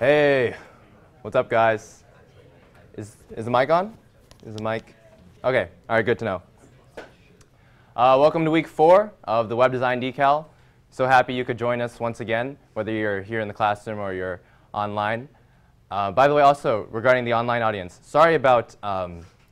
Hey, what's up, guys? Is the mic on? Is the mic? Okay, all right, good to know. Welcome to week 4 of the Web Design DeCal. So happy you could join us once again, whether you're here in the classroom or you're online. By the way, also, regarding the online audience, sorry about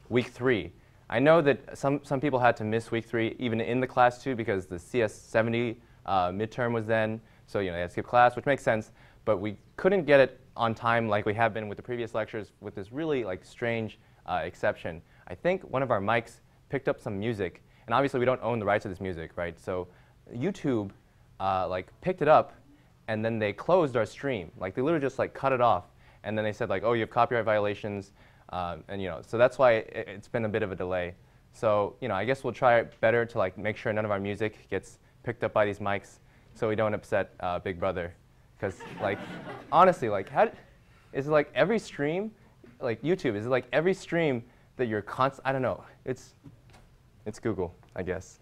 week 3. I know that some people had to miss week 3, even in the class too, because the CS70 midterm was then, so they had to skip class, which makes sense. But we couldn't get it on time like we have been with the previous lectures, with this really strange exception. I think one of our mics picked up some music, and obviously we don't own the rights to this music, right? So YouTube picked it up, and then they closed our stream. They literally just cut it off, and then they said oh, you have copyright violations, and so that's why it's been a bit of a delay. So I guess we'll try better to make sure none of our music gets picked up by these mics, so we don't upset Big Brother. Because, honestly, how is it every stream, YouTube, is it every stream that you're I don't know. It's Google, I guess.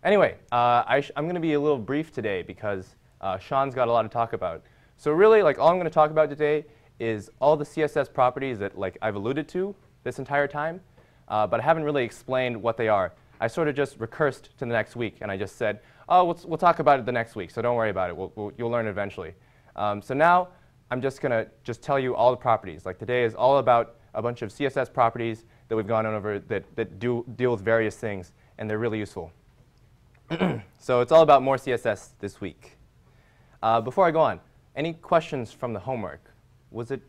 Anyway, I'm going to be a little brief today because Sean's got a lot to talk about. So really, all I'm going to talk about today is all the CSS properties that I've alluded to this entire time, but I haven't really explained what they are. I sort of just recursed to the next week, and I just said, oh, we'll talk about it the next week, so don't worry about it. You'll learn eventually. So now I'm just going to tell you all the properties. Today is all about a bunch of CSS properties that we've gone over that deal with various things, and they're really useful. So it's all about more CSS this week. Before I go on, any questions from the homework? Was it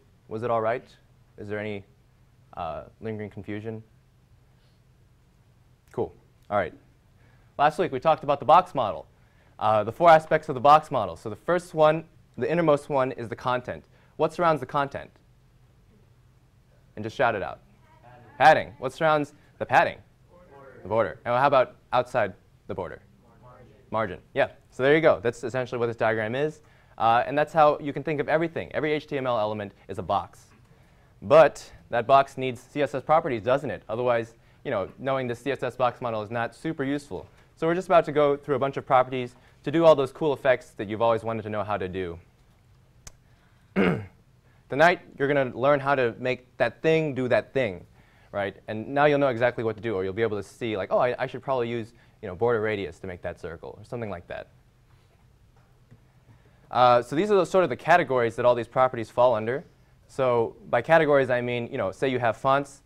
all right? Is there any lingering confusion? Cool. All right. Last week we talked about the box model, the 4 aspects of the box model. So the first one, the innermost one, is the content. What surrounds the content? And just shout it out. Padding. What surrounds the padding? The border. And how about outside the border? Margin. Yeah. So there you go. That's essentially what this diagram is. And that's how you can think of everything. Every HTML element is a box. But that box needs CSS properties, doesn't it? Otherwise, knowing the CSS box model is not super useful. So we're just about to go through a bunch of properties to do all those cool effects that you've always wanted to know how to do. Tonight, you're going to learn how to make that thing do that thing, right? And now you'll know exactly what to do, or you'll be able to see, oh, I should probably use border radius to make that circle, or something like that. So these are sort of the categories that all these properties fall under. So by categories, I mean, say you have fonts.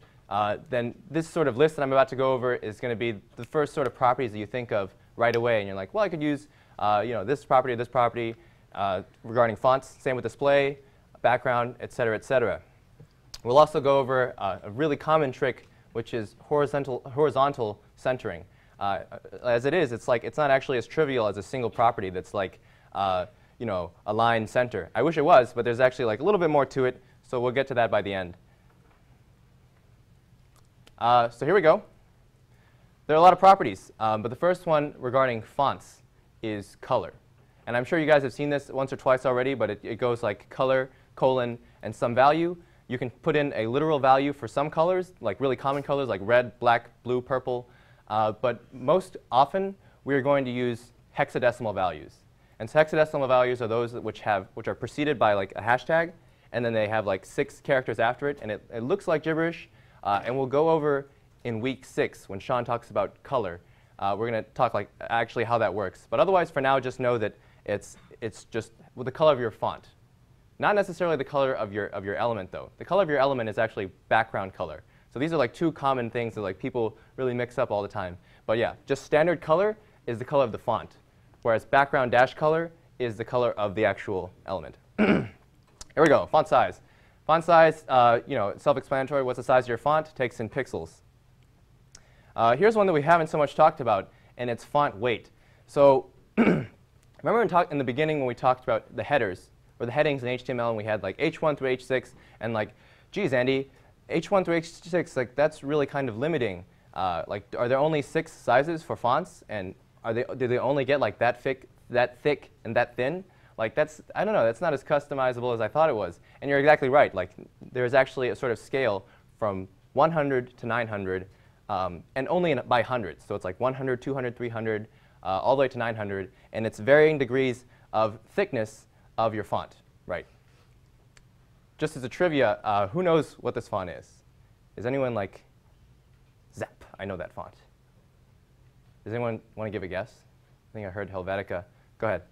Then this sort of list that I'm about to go over is going to be the first sort of properties that you think of right away. And you're like, well, I could use this property regarding fonts. Same with display, background, et cetera, et cetera. We'll also go over a really common trick, which is horizontal centering. As it is, it's not actually as trivial as a single property that's a line center. I wish it was, but there's actually a little bit more to it. So we'll get to that by the end. So here we go. There are a lot of properties, but the first one regarding fonts is color. And I'm sure you guys have seen this once or twice already, but it goes color, colon, and some value. You can put in a literal value for some colors, really common colors like red, black, blue, purple. But most often, we are going to use hexadecimal values. And so hexadecimal values are those which are preceded by a hashtag, and then they have 6 characters after it, and it looks like gibberish. And we'll go over in week 6 when Sean talks about color. We're going to talk actually how that works. But otherwise, for now, just know that it's just the color of your font. Not necessarily the color of your element, though. The color of your element is actually background color. So these are 2 common things that people really mix up all the time. But yeah, just standard color is the color of the font, whereas background dash color is the color of the actual element. Here we go. Font size. Font size, self-explanatory. What's the size of your font? Takes in pixels. Here's one that we haven't so much talked about, and it's font weight. So remember in the beginning when we talked about the headers, or the headings in HTML, and we had H1 through H6, and geez, Andy, H1 through H6, that's really kind of limiting. Are there only 6 sizes for fonts, and do they only get that thick, and that thin? I don't know, that's not as customizable as I thought it was. And you're exactly right. There's actually a sort of scale from 100 to 900, and only by hundreds. So it's 100, 200, 300, all the way to 900. And it's varying degrees of thickness of your font, right? Just as a trivia, who knows what this font is? Is anyone like, Zap, I know that font. Does anyone want to give a guess? I think I heard Helvetica. Go ahead.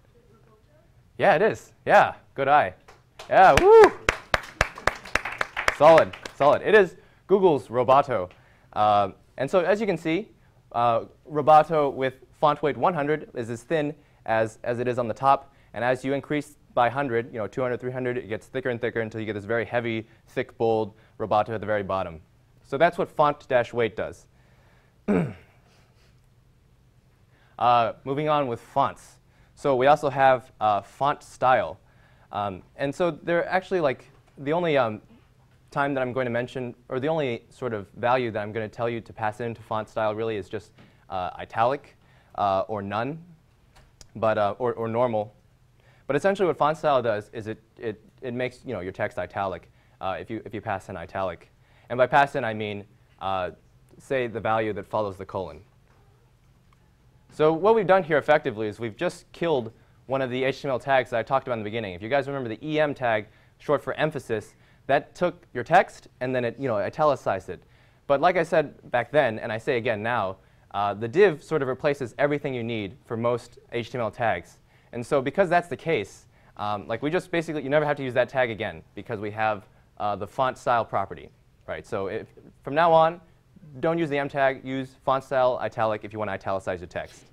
Yeah, it is. Yeah, good eye. Yeah, woo! Solid, solid. It is Google's Roboto. And so as you can see, Roboto with font weight 100 is as thin as it is on the top. And as you increase by 100, 200, 300, it gets thicker and thicker until you get this very heavy, thick, bold Roboto at the very bottom. So that's what font-weight does. Moving on with fonts. So we also have font style. And so they're actually like the only time that I'm going to mention, or the only sort of value that I'm going to tell you to pass into font style really is just italic or none, but or normal. But essentially what font style does is it makes your text italic if you pass in italic. And by pass in I mean say the value that follows the colon. So what we've done here effectively is we've just killed one of the HTML tags that I talked about in the beginning. If you guys remember the EM tag, short for emphasis, that took your text and then it italicized it. But like I said back then, and I say again now, the div sort of replaces everything you need for most HTML tags. And so because that's the case, like we just basically, you never have to use that tag again because we have the font style property, right? So from now on, don't use the M tag, use font style italic if you want to italicize your text.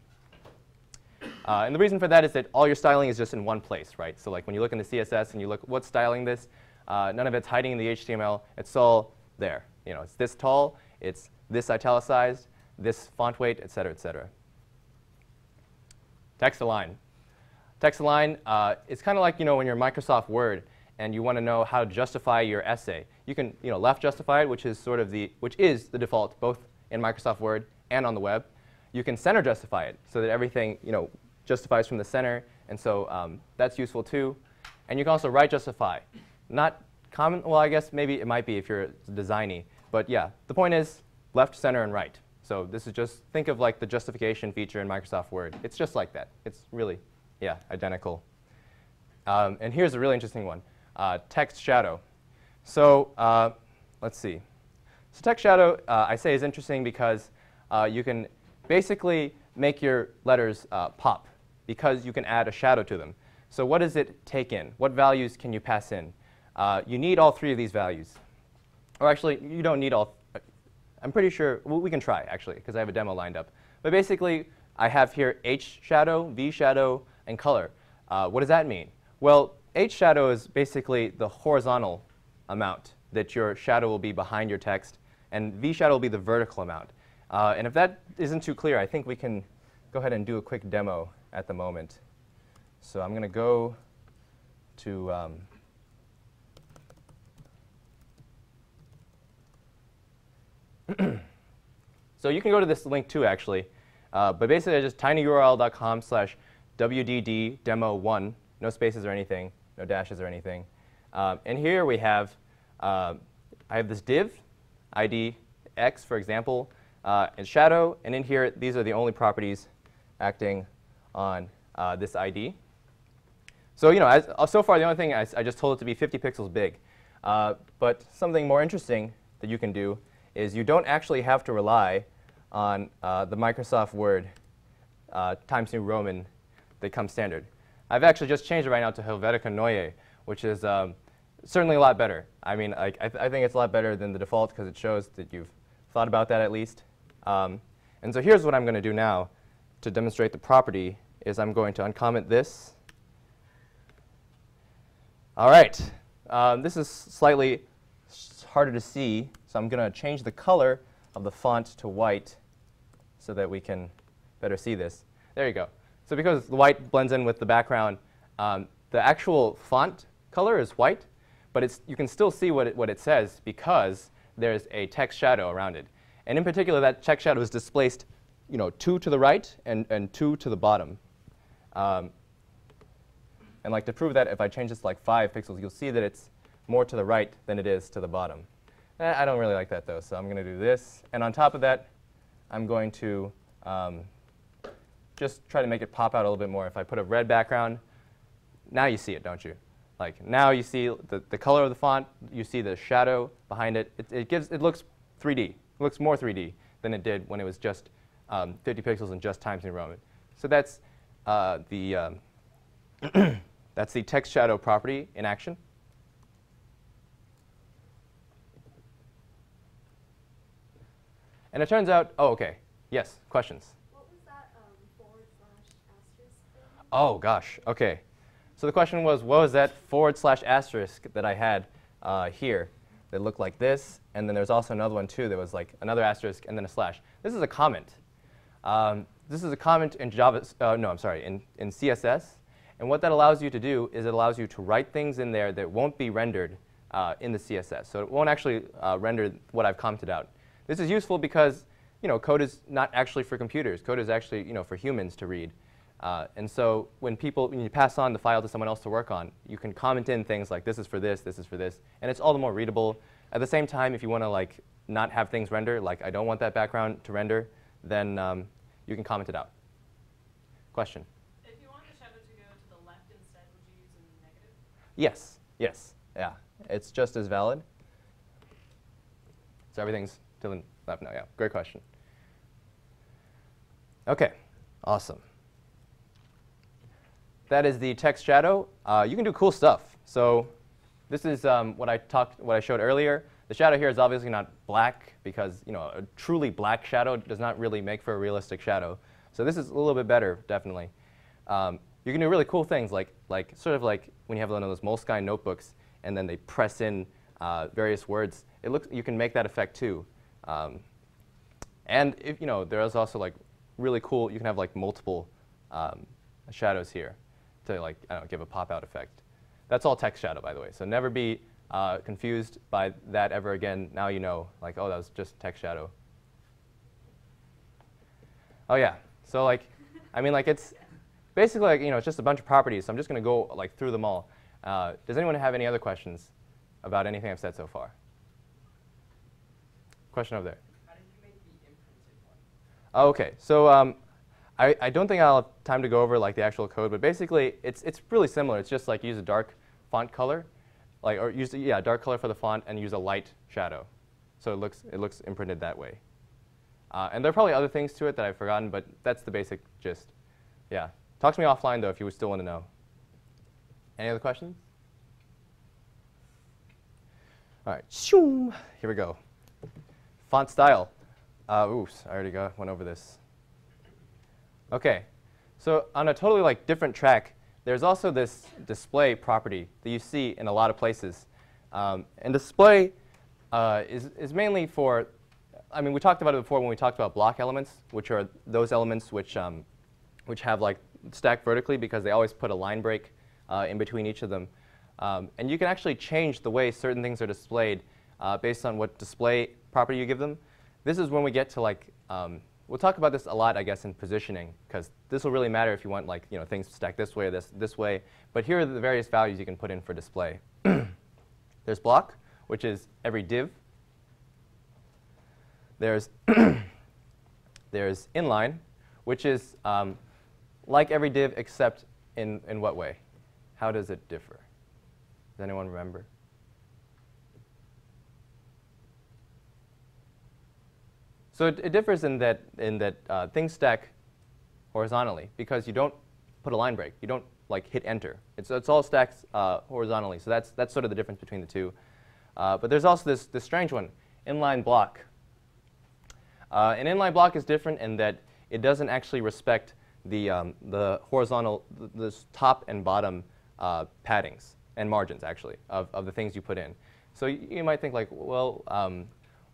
And the reason for that is that all your styling is just in one place, right? So like when you look in the CSS and you look, what's styling this? None of it's hiding in the HTML. It's all there. It's this tall, it's this italicized, this font weight, et cetera, et cetera. Text align. Text align, it's kind of like when you're in Microsoft Word and you want to know how to justify your essay. You can left justify it, which is the default both in Microsoft Word and on the web. You can center justify it so that everything justifies from the center, and so that's useful too. And you can also right justify. Not common, well I guess maybe it might be if you're designy, but yeah, the point is left, center, and right. So this is just, think of like the justification feature in Microsoft Word. It's just like that. It's really, yeah, identical. And here's a really interesting one, text shadow. So let's see. So text shadow, I say, is interesting because you can basically make your letters pop because you can add a shadow to them. So what does it take in? What values can you pass in? You need all three of these values. Or actually, you don't need all. I'm pretty sure, well, we can try, actually, because I have a demo lined up. But basically, I have here H shadow, V shadow, and color. What does that mean? Well, H shadow is basically the horizontal amount that your shadow will be behind your text, and V shadow will be the vertical amount. And if that isn't too clear, I think we can go ahead and do a quick demo at the moment. So I'm going to go to so you can go to this link too, actually. But basically, just tinyurl.com/wdd-demo1, no spaces or anything, no dashes or anything. And here we have, I have this div, ID X, for example, and shadow. And in here, these are the only properties acting on this ID. So so far, the only thing I just told it to be 50 pixels big. But something more interesting that you can do is you don't actually have to rely on the Microsoft Word Times New Roman that comes standard. I've actually just changed it right now to Helvetica Neue, which is certainly a lot better. I mean, I think it's a lot better than the default because it shows that you've thought about that at least. And so here's what I'm going to do now to demonstrate the property is I'm going to uncomment this. All right. This is slightly harder to see, so I'm going to change the color of the font to white so that we can better see this. There you go. So because the white blends in with the background, the actual font color is white, but you can still see what it says because there's a text shadow around it. And in particular, that text shadow is displaced 2 to the right and 2 to the bottom. And like to prove that, if I change this to like 5 pixels, you'll see that it's more to the right than it is to the bottom. I don't really like that, though, so I'm going to do this. And on top of that, I'm going to just try to make it pop out a little bit more. If I put a red background, now you see it, don't you? Like now you see the color of the font, you see the shadow behind it. It looks 3D. It looks more 3D than it did when it was just 50 pixels and just Times New Roman. So that's that's the text shadow property in action. And it turns out, oh, okay, yes, questions? What was that /asterisk thing? Oh, gosh, okay. So the question was, what was that /asterisk that I had here that looked like this? And then there's also another one, too, that was like another asterisk and then a slash. This is a comment. This is a comment in Java, no, I'm sorry, in CSS. And what that allows you to do is it allows you to write things in there that won't be rendered in the CSS. So it won't actually render what I've commented out. This is useful because, you know, code is not actually for computers. Code is actually, you know, for humans to read. And so when you pass on the file to someone else to work on, you can comment in things like this is for this is for this, and it's all the more readable. At the same time, if you want to like not have things render, like I don't want that background to render, then you can comment it out. Question? If you want the shadow to go to the left instead, would you use a negative? Yes, yes, yeah. It's just as valid. So everything's to the left now, yeah. Great question. OK, awesome. That is the text shadow. You can do cool stuff. So this is what I showed earlier. The shadow here is obviously not black because, you know, a truly black shadow does not really make for a realistic shadow. So this is a little bit better, definitely. You can do really cool things like sort of like when you have one of those Moleskine notebooks and then they press in various words. You can make that effect too. And if you know, there's also like really cool. You can have like multiple shadows here to like I don't know, give a pop-out effect. That's all text shadow, by the way. So never be confused by that ever again. Now you know, like, oh, that was just text shadow. Oh yeah. So like, I mean, like it's basically like, you know, it's just a bunch of properties. So I'm just going to go like through them all. Does anyone have any other questions about anything I've said so far? Question over there. How did you make the imprinted one? Oh, OK. So I don't think I'll have time to go over like the actual code, but basically it's really similar. It's just like use a dark font color, like or use dark color for the font and use a light shadow, so it looks imprinted that way. And there are probably other things to it that I've forgotten, but that's the basic gist. Yeah. Talk to me offline though if you still want to know. Any other questions? All right. Here we go. Font style. Oops, I already went over this. OK, so on a totally like different track, there's also this display property that you see in a lot of places. And display is mainly for, I mean, we talked about it before when we talked about block elements, which are those elements which have like stacked vertically because they always put a line break in between each of them. And you can actually change the way certain things are displayed based on what display property you give them. This is when we get to like, we'll talk about this a lot, I guess, in positioning, because this will really matter if you want like, you know, things stacked this way or this way. But here are the various values you can put in for display. There's block, which is every div. There's there's inline, which is like every div except in what way? How does it differ? Does anyone remember? So it differs in that things stack horizontally because you don't put a line break. You don't like hit enter. It's all stacks horizontally. So that's sort of the difference between the two. But there's also this strange one, inline block. An inline block is different in that it doesn't actually respect the horizontal, the top and bottom paddings and margins actually of the things you put in. So you might think like, well.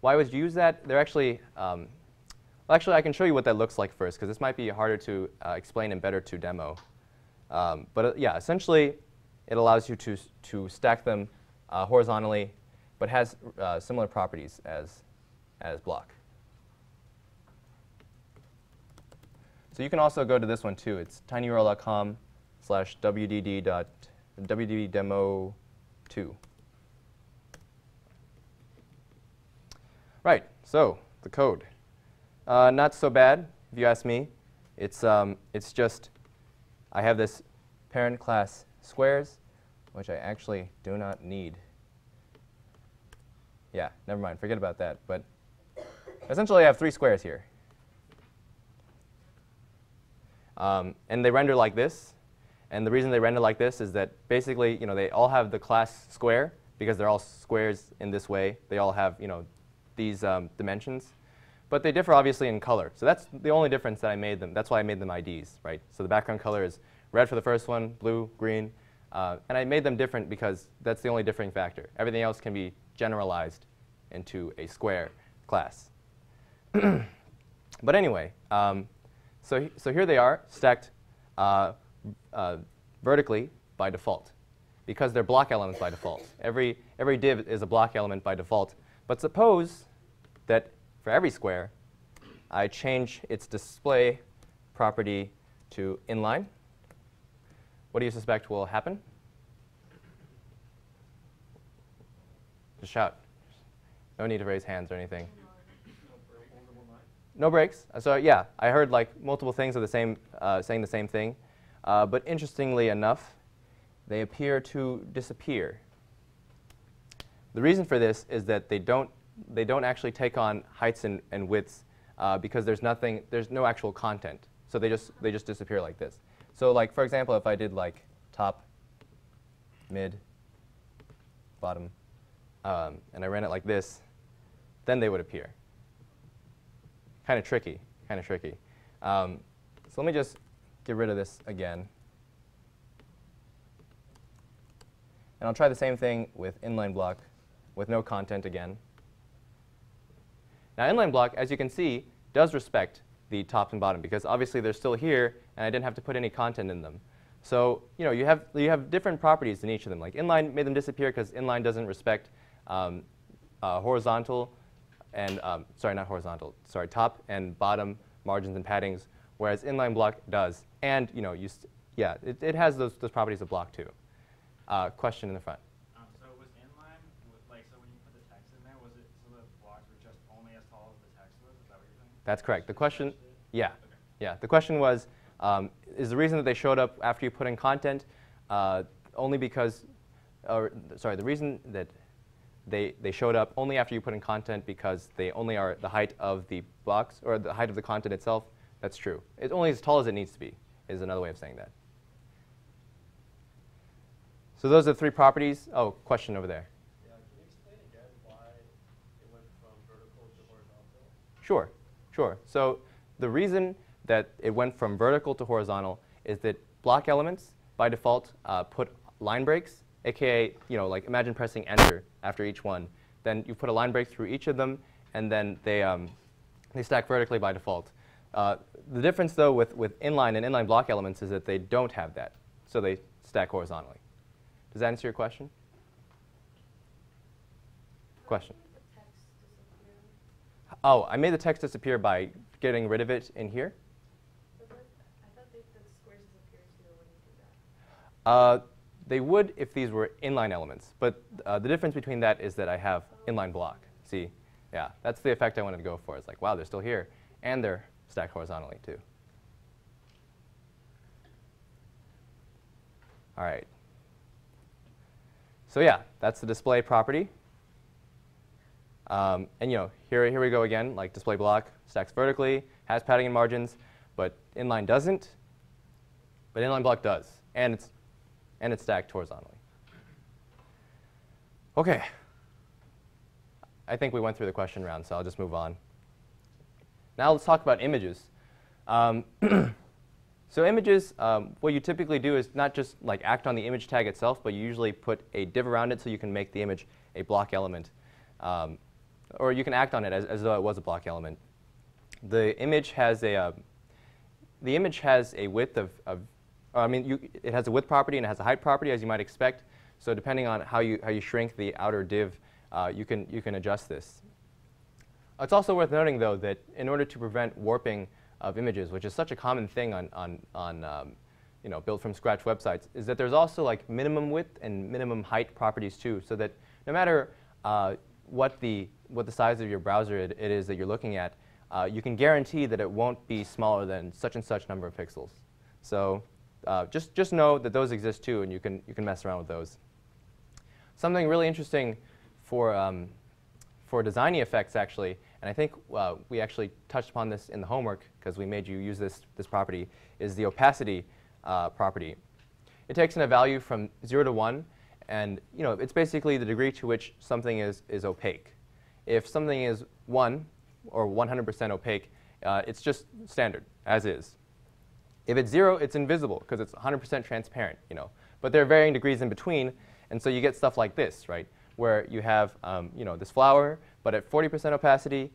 Why would you use that? They're actually, well, actually, I can show you what that looks like first, because this might be harder to explain and better to demo. But yeah, essentially, it allows you to stack them horizontally, but has similar properties as block. So you can also go to this one too. It's tinyurl.com/wddemo2. Right, so the code. Not so bad, if you ask me. It's just, I have this parent class squares, which I actually do not need. Yeah, never mind, forget about that. But essentially, I have 3 squares here. And they render like this. And the reason they render like this is that basically, they all have the class square because they're all squares in this way. They all have, these dimensions. But they differ obviously in color. So that's the only difference that I made them. That's why I made them IDs, right? So the background color is red for the first one, blue, green. And I made them different because that's the only differing factor. Everything else can be generalized into a square class. But anyway, so here they are, stacked vertically by default, because they're block elements by default. Every div is a block element by default. But suppose that for every square, I change its display property to inline. What do you suspect will happen? Just shout. No need to raise hands or anything. No breaks. So yeah, I heard like multiple things of the same, saying the same thing. But interestingly enough, they appear to disappear. The reason for this is that they don't actually take on heights and widths because there's no actual content. So they just disappear like this. So like for example, if I did like top, mid, bottom, and I ran it like this, then they would appear. Kind of tricky, kind of tricky. So let me just get rid of this again. And I'll try the same thing with inline block with no content again. Now inline block, as you can see, does respect the top and bottom because obviously they're still here and I didn't have to put any content in them. So you have different properties in each of them. Like inline made them disappear because inline doesn't respect horizontal and sorry, not horizontal. Sorry, top and bottom margins and paddings, whereas inline block does. And yeah, it has those properties of block too. Question in the front. So was inline, so when you put the text in there, was it so the blocks were just only as tall as the text was? Is that what you're saying? That's correct. The question, yeah, Okay. yeah. The question was, is the reason that they showed up after you put in content only because, or sorry, the reason that they showed up only after you put in content because they only are the height of the box or the height of the content itself? That's true. It's only as tall as it needs to be is another way of saying that. So those are the 3 properties. Oh, question over there. Yeah, can you explain again why it went from vertical to horizontal? Sure, sure. So the reason that it went from vertical to horizontal is that block elements, by default, put line breaks, aka, like imagine pressing Enter after each one. Then you put a line break through each of them, and then they stack vertically by default. The difference, though, with inline and inline block elements is that they don't have that, so they stack horizontally. Does that answer your question? Question. How did the text disappear? Oh, I made the text disappear by getting rid of it in here. But I thought the squares disappear too when you do that. They would if these were inline elements, but the difference between that is that I have inline block. See, yeah, that's the effect I wanted to go for. It's like, wow, they're still here, and they're stacked horizontally too. All right. So yeah, that's the display property. And here we go again, like display block stacks vertically, has padding and margins, but inline doesn't. But inline block does, and it's stacked horizontally. Okay. I think we went through the question round, so I'll just move on. Now let's talk about images. So images, what you typically do is not just like act on the image tag itself, but you usually put a div around it so you can make the image a block element. Or you can act on it as though it was a block element. The image has a width it has a width property and it has a height property, as you might expect. So depending on how you shrink the outer div, you can adjust this. It's also worth noting, though, that in order to prevent warping of images, which is such a common thing on built from scratch websites, is that there's also like minimum width and minimum height properties too, so that no matter what the size of your browser it is that you're looking at, you can guarantee that it won't be smaller than such and such number of pixels. So just know that those exist too, and you can mess around with those. Something really interesting for designing effects, actually, and I think we actually touched upon this in the homework because we made you use this property, is the opacity property. It takes in a value from 0 to 1, and it's basically the degree to which something is opaque. If something is 1 or 100% opaque, it's just standard, as is. If it's 0, it's invisible because it's 100% transparent. But there are varying degrees in between, and so you get stuff like this, right, where you have this flower, but at 40% opacity,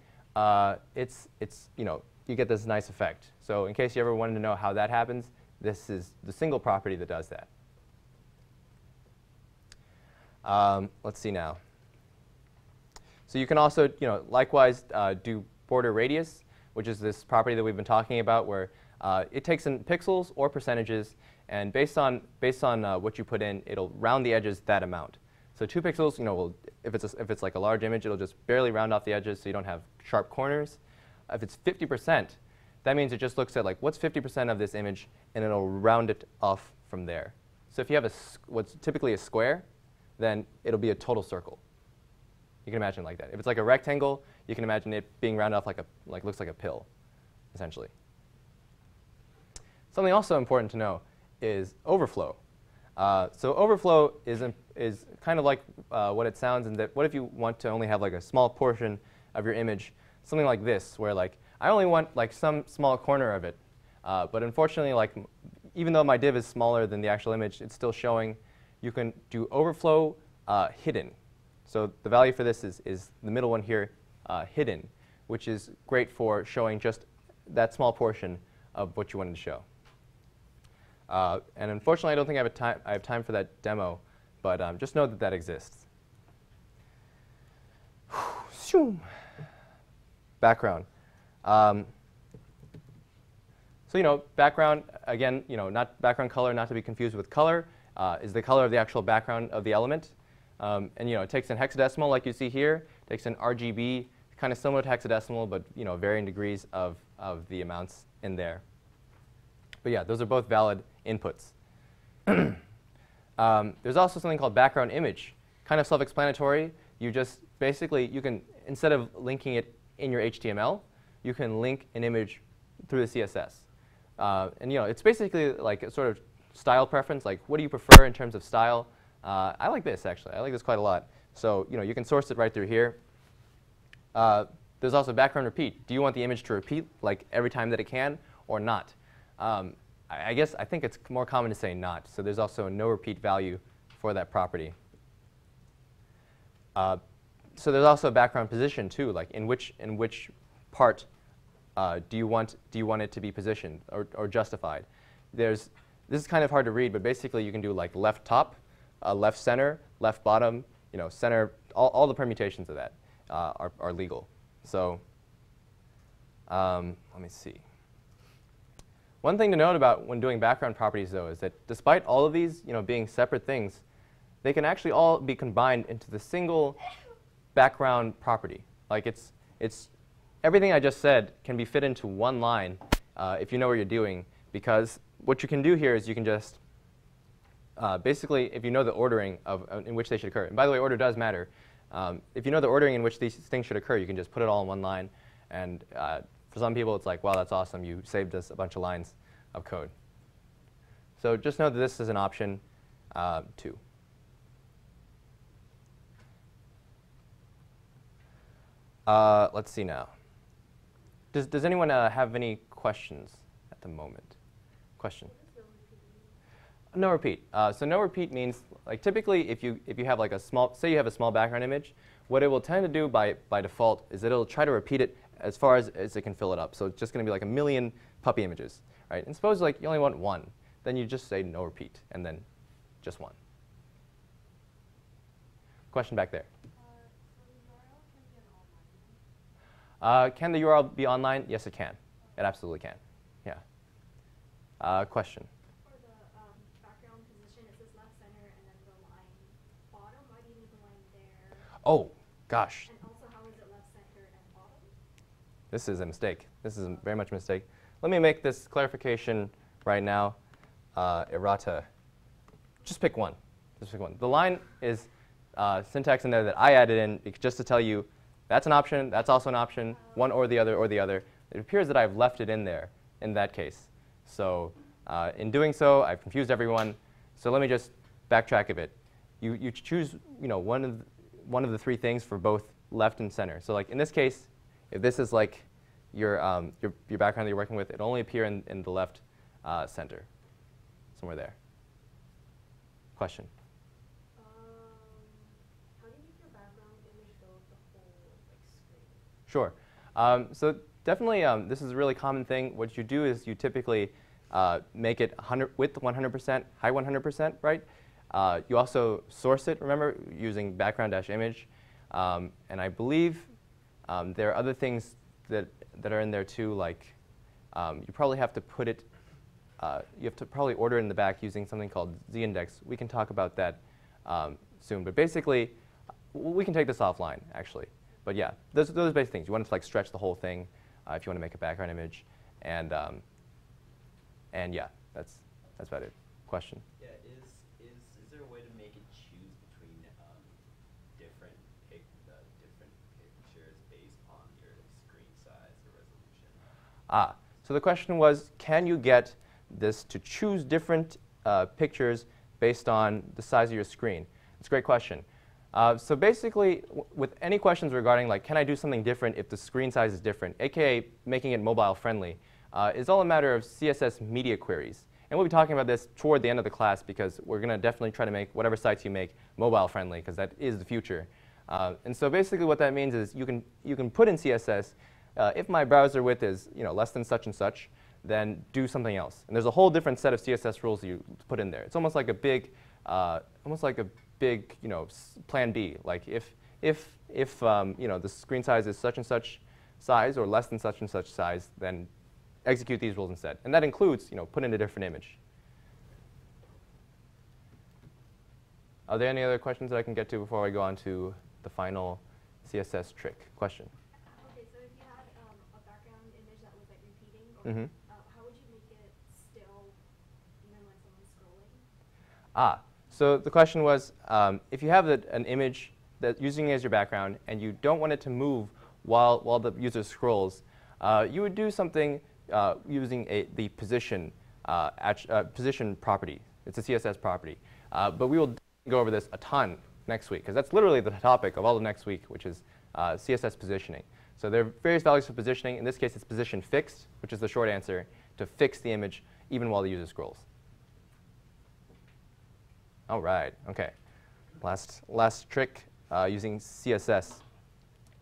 you get this nice effect. So in case you ever wanted to know how that happens, this is the single property that does that. Let's see now. So you can also, likewise do border radius, which is this property that we've been talking about, where it takes in pixels or percentages, and based on what you put in, it'll round the edges that amount. So 2 pixels, if it's like a large image, it'll just barely round off the edges, so you don't have sharp corners. If it's 50%, that means it just looks at like what's 50% of this image, and it'll round it off from there. So if you have what's typically a square, then it'll be a total circle. You can imagine it like that. If it's like a rectangle, you can imagine it being rounded off looks like a pill, essentially. Something also important to know is overflow. So overflow is kind of like what it sounds, in that what if you want to only have like a small portion of your image, something like this, where like I only want like some small corner of it, but unfortunately, like even though my div is smaller than the actual image, it's still showing. You can do overflow hidden. So the value for this is the middle one here, hidden, which is great for showing just that small portion of what you wanted to show. And unfortunately, I don't think I have time for that demo, but just know that that exists. Background. So background, again, not background color, not to be confused with color, is the color of the actual background of the element. And it takes in hexadecimal, like you see here. It takes in RGB, kind of similar to hexadecimal, but varying degrees of the amounts in there. But yeah, those are both valid inputs. There's also something called background image. Kind of self-explanatory. You just basically, you can, instead of linking it in your HTML, you can link an image through the CSS. And it's basically like a sort of style preference. Like, what do you prefer in terms of style? I like this, actually. I like this quite a lot. So you can source it right through here. There's also background repeat. Do you want the image to repeat like every time that it can, or not? I think it's more common to say not. So there's also a no repeat value for that property. So there's also a background position too, like in which part do you want it to be positioned or justified. This is kind of hard to read, but basically you can do like left top, left center, left bottom, center. All the permutations of that are legal. So let me see. One thing to note about when doing background properties, though, is that despite all of these being separate things, they can actually all be combined into the single background property. Like it's everything I just said can be fit into one line if you know what you're doing, because what you can do here is you can just basically, if you know the ordering in which they should occur, and by the way, order does matter. If you know the ordering in which these things should occur, you can just put it all in one line. And for some people, it's like, wow, that's awesome. You saved us a bunch of lines of code. So just know that this is an option too. Let's see now. Does anyone have any questions at the moment? Question? No repeat. So no repeat means, like, typically if you have like a small, say you have a small background image, what it will tend to do by default is that it'll try to repeat it as far as it can fill it up. So it's just going to be like a million puppy images, right? And suppose like you only want one, then you just say no repeat and then just one. Question back there. Can the URL be online? Yes, it can. It absolutely can. Yeah. Question. For the background position, it says left center and then the line bottom. Why do you need the line there? Oh, gosh. And also, how is it left center and bottom? This is a mistake. This is very much a mistake. Let me make this clarification right now. errata. Just pick one. Just pick one. The line is syntax in there that I added in just to tell you that's an option, that's also an option, one or the other or the other. It appears that I've left it in there in that case. So in doing so, I've confused everyone. So let me just backtrack a bit. You choose one of the three things for both left and center. So like in this case, if this is like your background that you're working with, it'll only appear in the left center, somewhere there. Question? How do you make your background image fill up the whole screen? Sure. So definitely, this is a really common thing. What you do is you typically make it width 100%, height 100%, right? You also source it, remember, using background-image. And I believe there are other things that are in there too, like you probably have to put it, you have to probably order it in the back using something called z-index. We can talk about that soon. But basically, we can take this offline, actually. But yeah, those are basic things. You want to like stretch the whole thing if you want to make a background image. And yeah, that's about it. Question? Yeah, is there a way to make it choose between different pictures based on your screen size or resolution? So the question was, can you get this to choose different pictures based on the size of your screen? It's a great question. So basically, with any questions regarding, like, can I do something different if the screen size is different, aka making it mobile friendly, is all a matter of CSS media queries. And we'll be talking about this toward the end of the class because we're going to definitely try to make whatever sites you make mobile friendly because that is the future. And so basically what that means is you can put in CSS, if my browser width is less than such and such, then do something else. And there's a whole different set of CSS rules you put in there. It's almost like a big plan B. Like if the screen size is such and such size or less than such and such size, then execute these rules instead. And that includes put in a different image. Are there any other questions that I can get to before I go on to the final CSS trick? Question? Okay, so if you had a background image that was like repeating, or, how would you make it still even when someone's scrolling? So the question was, if you have an image that using it as your background and you don't want it to move while the user scrolls, you would do something using the position property. It's a CSS property. But we will go over this a ton next week, because that's literally the topic of all of next week, which is CSS positioning. So there are various values for positioning. In this case, it's position fixed, which is the short answer, to fix the image even while the user scrolls. All right, OK. Last trick using CSS.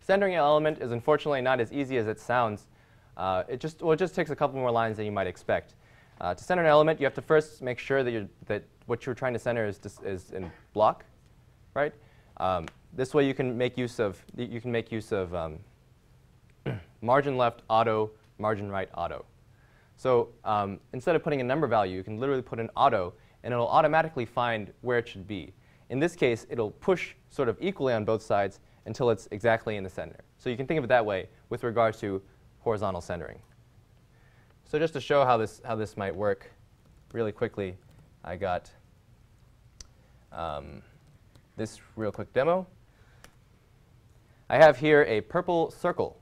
Centering an element is unfortunately not as easy as it sounds. It just takes a couple more lines than you might expect. To center an element, you have to first make sure that what you're trying to center is in block, right? This way you can make use of margin left auto, margin right auto. So instead of putting a number value, you can literally put an auto, and it'll automatically find where it should be. In this case, it'll push sort of equally on both sides until it's exactly in the center. So you can think of it that way with regards to horizontal centering. So just to show how this might work really quickly, I got this real quick demo. I have here a purple circle,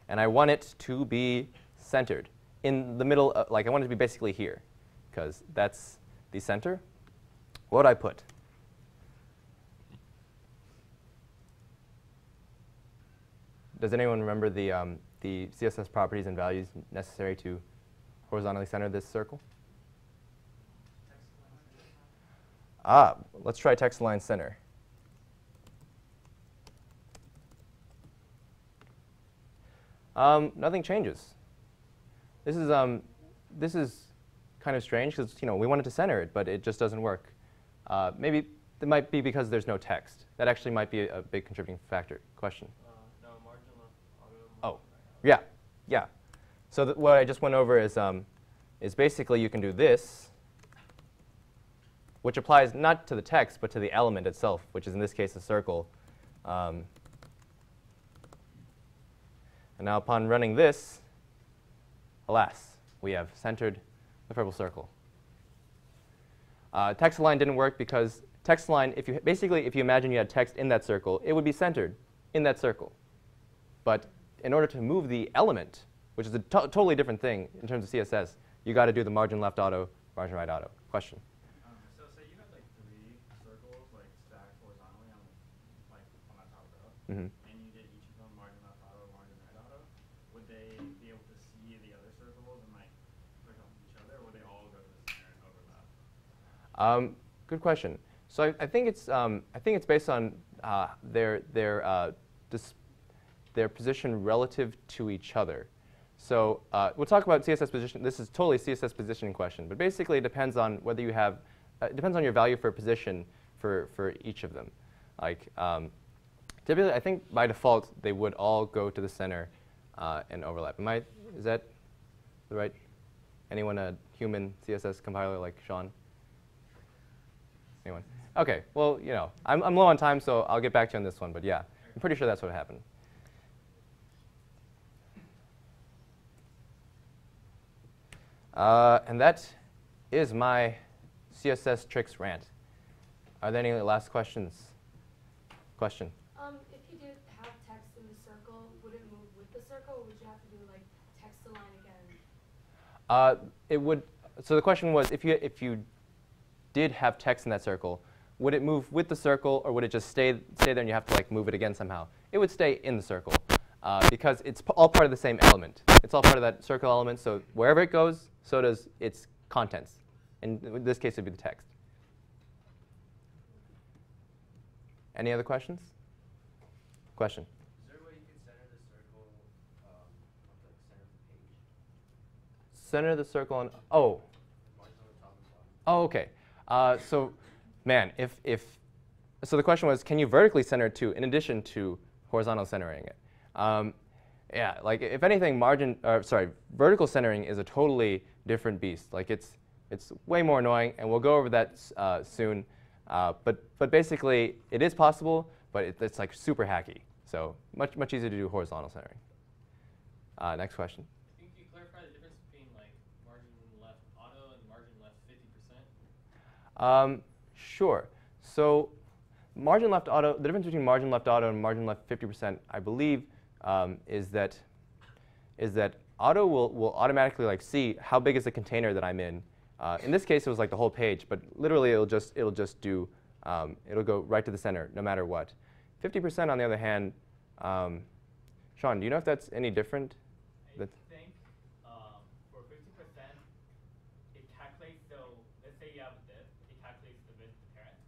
and I want it to be centered in the middle, like I want it to be basically here, because that's the center. What would I put? Does anyone remember the CSS properties and values necessary to horizontally center this circle? Let's try text align center. Nothing changes. This is kind of strange because we wanted to center it, but it just doesn't work. Maybe it might be because there's no text. That actually might be a big contributing factor. Question? No, margin left auto. Oh, yeah. So what I just went over is basically you can do this, which applies not to the text, but to the element itself, which is in this case a circle. And now upon running this, alas, we have centered the purple circle. Text align didn't work because text align, if you imagine you had text in that circle, it would be centered in that circle. But in order to move the element, which is a totally different thing in terms of CSS, you got to do the margin left auto, margin right auto. Question? So say you had like 3 circles like stacked horizontally on that top row, and you did each of them margin left auto, margin right auto. Would they be able to see the other circles and like click on each other, or would they all go to the center and overlap? Good question. So I think it's based on their position relative to each other. So we'll talk about CSS position. This is totally CSS positioning question, but basically it depends on whether you have, it depends on your value for position for each of them. Like typically, I think by default they would all go to the center and overlap. Is that the right? Anyone a human CSS compiler like Sean? Anyone? Okay. Well, you know, I'm low on time, so I'll get back to you on this one. But yeah, I'm pretty sure that's what happened. And that is my CSS tricks rant. Are there any last questions? Question? If you did have text in the circle, would it move with the circle, or would you have to do like text align again? It would. So the question was, if you did have text in that circle, would it move with the circle, or would it just stay there and you have to like move it again somehow? It would stay in the circle because it's all part of the same element. It's all part of that circle element. So wherever it goes, so does its contents. In this case, it would be the text. Any other questions? Question? Is there a way you can center the circle on the center of the page? Center the circle on, oh. Margin on the top and bottom. Oh, okay. So, man, so the question was, can you vertically center it too, in addition to horizontal centering it? Yeah, like if anything, vertical centering is a totally different beast. Like it's way more annoying, and we'll go over that soon. But basically, it is possible, but it's like super hacky. So much easier to do horizontal centering. Next question. Can you clarify the difference between like margin left auto and margin left 50%? Sure. So margin left auto, the difference between margin left auto and margin left 50%, I believe, is that auto will automatically like see how big is the container that I'm in. In this case, it was like the whole page, but literally it'll just do it'll go right to the center no matter what. 50% on the other hand, Sean, do you know if that's any different? I think for 50%, it calculates, so let's say you have a div, it calculates the width of the parent,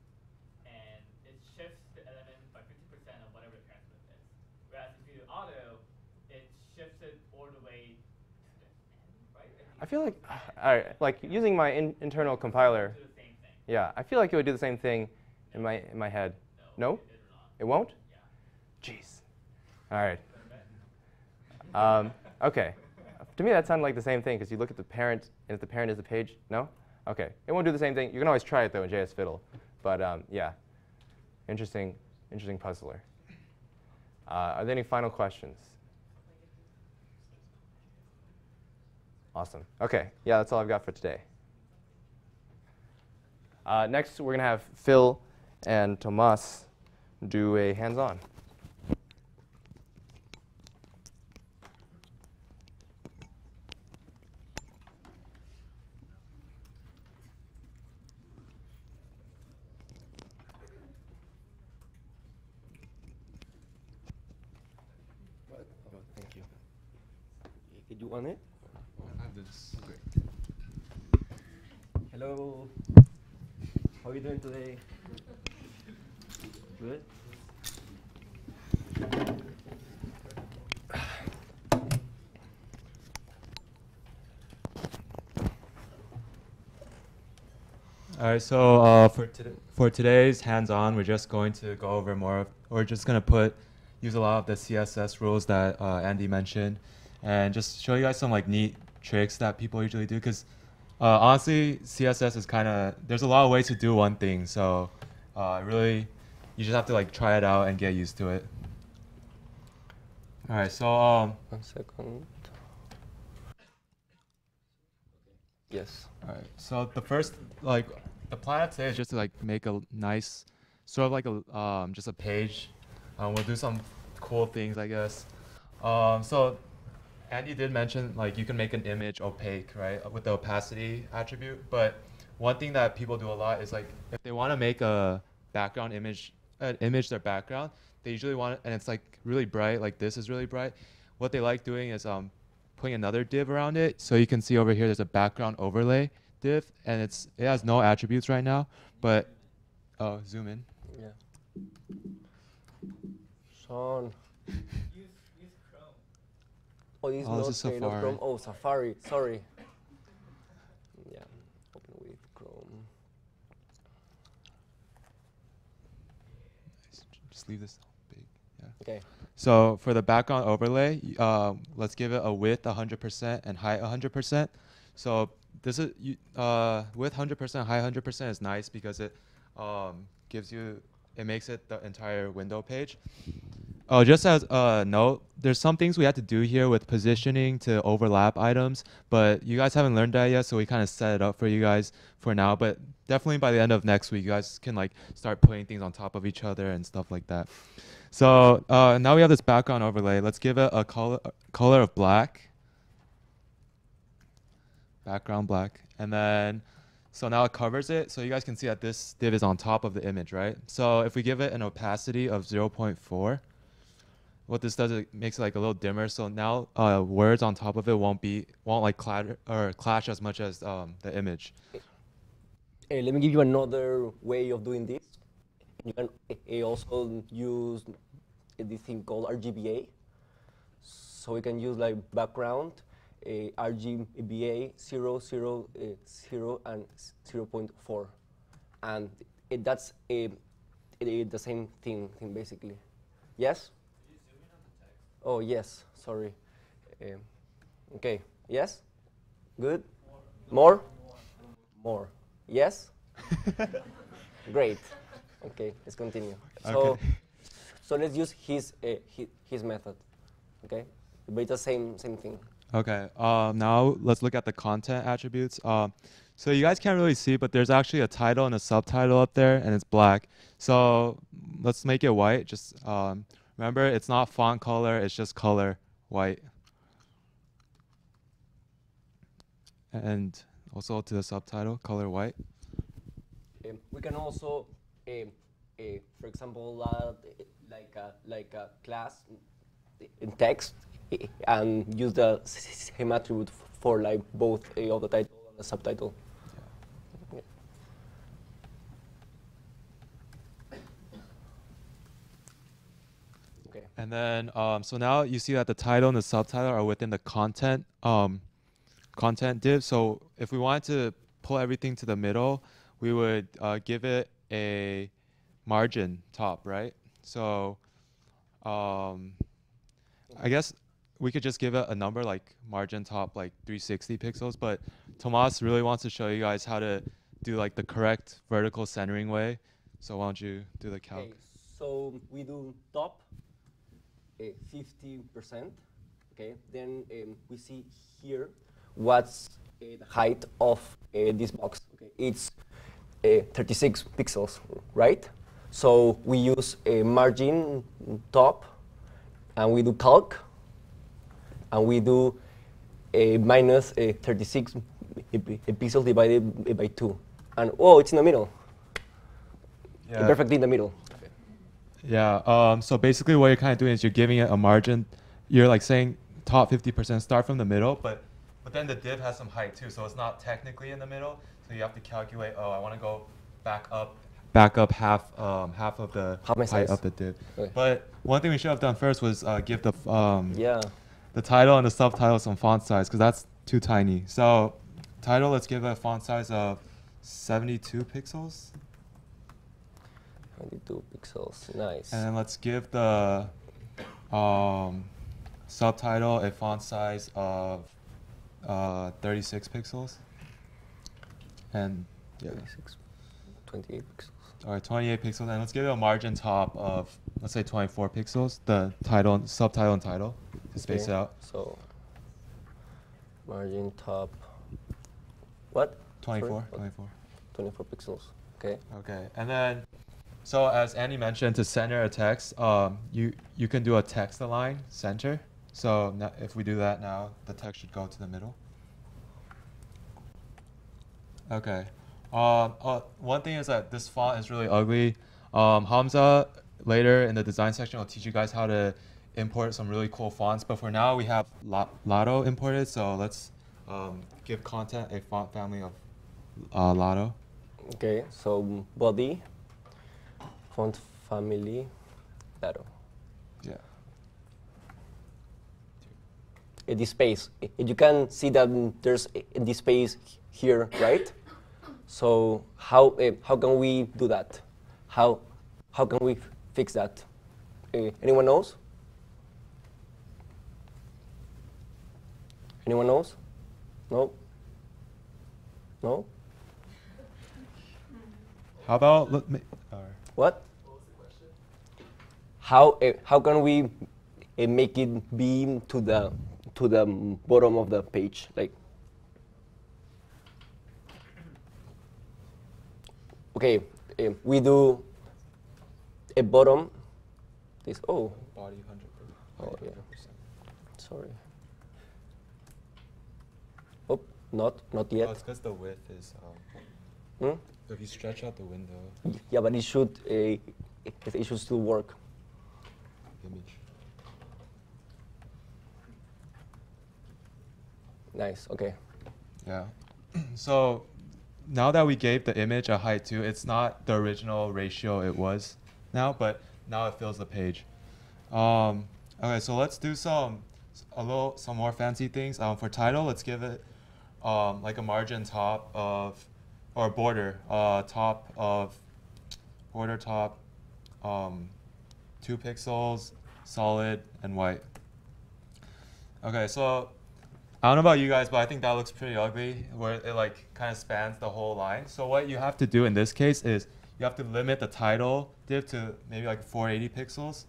and it shifts the element by 50% of whatever the parent's width is. Whereas if you do auto, it shifts it all the way to the end, right? I feel like, all right, like using my internal compiler. Do the same thing. Yeah, I feel like it would do the same thing in my head. No? It will not. It won't? Yeah. Jeez. All right. OK. To me, that sounded like the same thing, because you look at the parent, and if the parent is the page, no? OK. It won't do the same thing. You can always try it, though, in JS Fiddle. But yeah, interesting puzzler. Are there any final questions? Awesome. OK. Yeah, that's all I've got for today. Next, we're going to have Phil and Tomas do a hands-on. Oh, thank you. Did you want it? This great. Hello. How are you doing today? Good? All right, so for today's hands-on, we're just going to go over we're just going to use a lot of the CSS rules that Andy mentioned, and just show you guys some like neat tricks that people usually do, because honestly, CSS is there's a lot of ways to do one thing, so really, you just have to like try it out and get used to it. All right, so 1 second. Yes. all right, so the the plan today is just to like make a nice, sort of like a just a page. We'll do some cool things, I guess. So Andy did mention like you can make an image opaque, right, with the opacity attribute. But one thing that people do a lot is like if they want to make a background image, their background, they usually want it, and it's like really bright, like this is really bright. What they like doing is putting another div around it. So you can see over here there's a background overlay div, and it has no attributes right now, but zoom in. Yeah. Sean. Use Chrome. Oh, this is Oh, not, this is not Safari. Chrome. Oh, Safari. Sorry. Yeah. Open with Chrome. Just leave this big. Yeah. Okay. So for the background overlay, let's give it a width 100% and height 100%. So this is width 100%, height 100% is nice because it makes it the entire window page. Oh, just as a note, there's some things we have to do here with positioning to overlap items, but you guys haven't learned that yet, so we kind of set it up for you guys for now. But definitely by the end of next week, you guys can like start putting things on top of each other and stuff like that. So now we have this background overlay. Let's give it a color of black. Background black. And then, so now it covers it. So you guys can see that this div is on top of the image, right? So if we give it an opacity of 0.4, what this does, it makes it like a little dimmer. So now words on top of it won't like clash as much as the image. Let me give you another way of doing this. You can also use this thing called RGBA. So we can use like background, RGBA 0, 0, 0, and 0.4. And that's the same thing basically. Yes? Could you zoom in on the text? Oh, yes. Sorry. Okay. Yes? Good? More? More. Yes? Great. Okay, let's continue. So, Okay. so let's use his method. Okay, but it's the same thing. Okay, now let's look at the content attributes. So you guys can't really see, but there's actually a title and a subtitle up there, and it's black. So let's make it white. Just remember, it's not font color, it's just color white. And also to the subtitle, color white. We can also, for example, like a class in text, and use the same attribute for like both of the title and the subtitle. Yeah. Okay. And then, so now you see that the title and the subtitle are within the content div. So if we wanted to pull everything to the middle, we would give it a margin top, right? So I guess we could just give it a number like margin top like 360 pixels, but Tomas really wants to show you guys how to do like the correct vertical centering way. So why don't you do the calc? Okay, so we do top 50%. Okay, then we see here what's the height of this box. Okay, it's 36 pixels, right? So we use a margin top, and we do calc, and we do a minus 36 pixels divided by 2. And oh, it's in the middle. Yeah. Perfectly in the middle. Yeah, so basically what you're kind of doing is you're giving it a margin. You're like saying top 50%, start from the middle, but then the div has some height too, so it's not technically in the middle. So you have to calculate, oh, I want to go back up half of the height of the div. Okay. But one thing we should have done first was give the Yeah. the title and the subtitle some font size, because that's too tiny. So title, let's give it a font size of 72 pixels. 22 pixels, nice. And then let's give the subtitle a font size of 36 pixels. And yeah, 28 pixels. all right, 28 pixels. And let's give it a margin top of, let's say 24 pixels, the title, subtitle and title, to space it out. So margin top, what? 24, Sorry? 24. 24 pixels. Okay. Okay, and then, so as Andy mentioned, to center a text, you can do a text align center. So if we do that now, the text should go to the middle. Okay. One thing is that this font is really ugly. Hamza later in the design section will teach you guys how to import some really cool fonts. But for now, we have Lotto imported. So let's give content a font family of Lotto. Okay, so body, font family, Lotto. Yeah. This space. You can see that there's this space here, right? So how can we do that? How can we fix that? Anyone knows? Anyone knows? No? No? How about What? What was the question? How can we make it be to the bottom of the page, like? Okay, we do a bottom. This body 100%? Oh yeah. Sorry. Oh, not yet. Oh, it's because the width is. Hmm? If you stretch out the window. Yeah, but it should still work. Image. Nice. Okay. Yeah. So now that we gave the image a height too, it's not the original ratio it was now, but now it fills the page. Okay, so let's do some more fancy things. For title, let's give it like a margin top of, or border top of, border top 2 pixels, solid and white. Okay, so I don't know about you guys, but I think that looks pretty ugly, where it like kind of spans the whole line. So what you have to do in this case is you have to limit the title div to maybe like 480 pixels.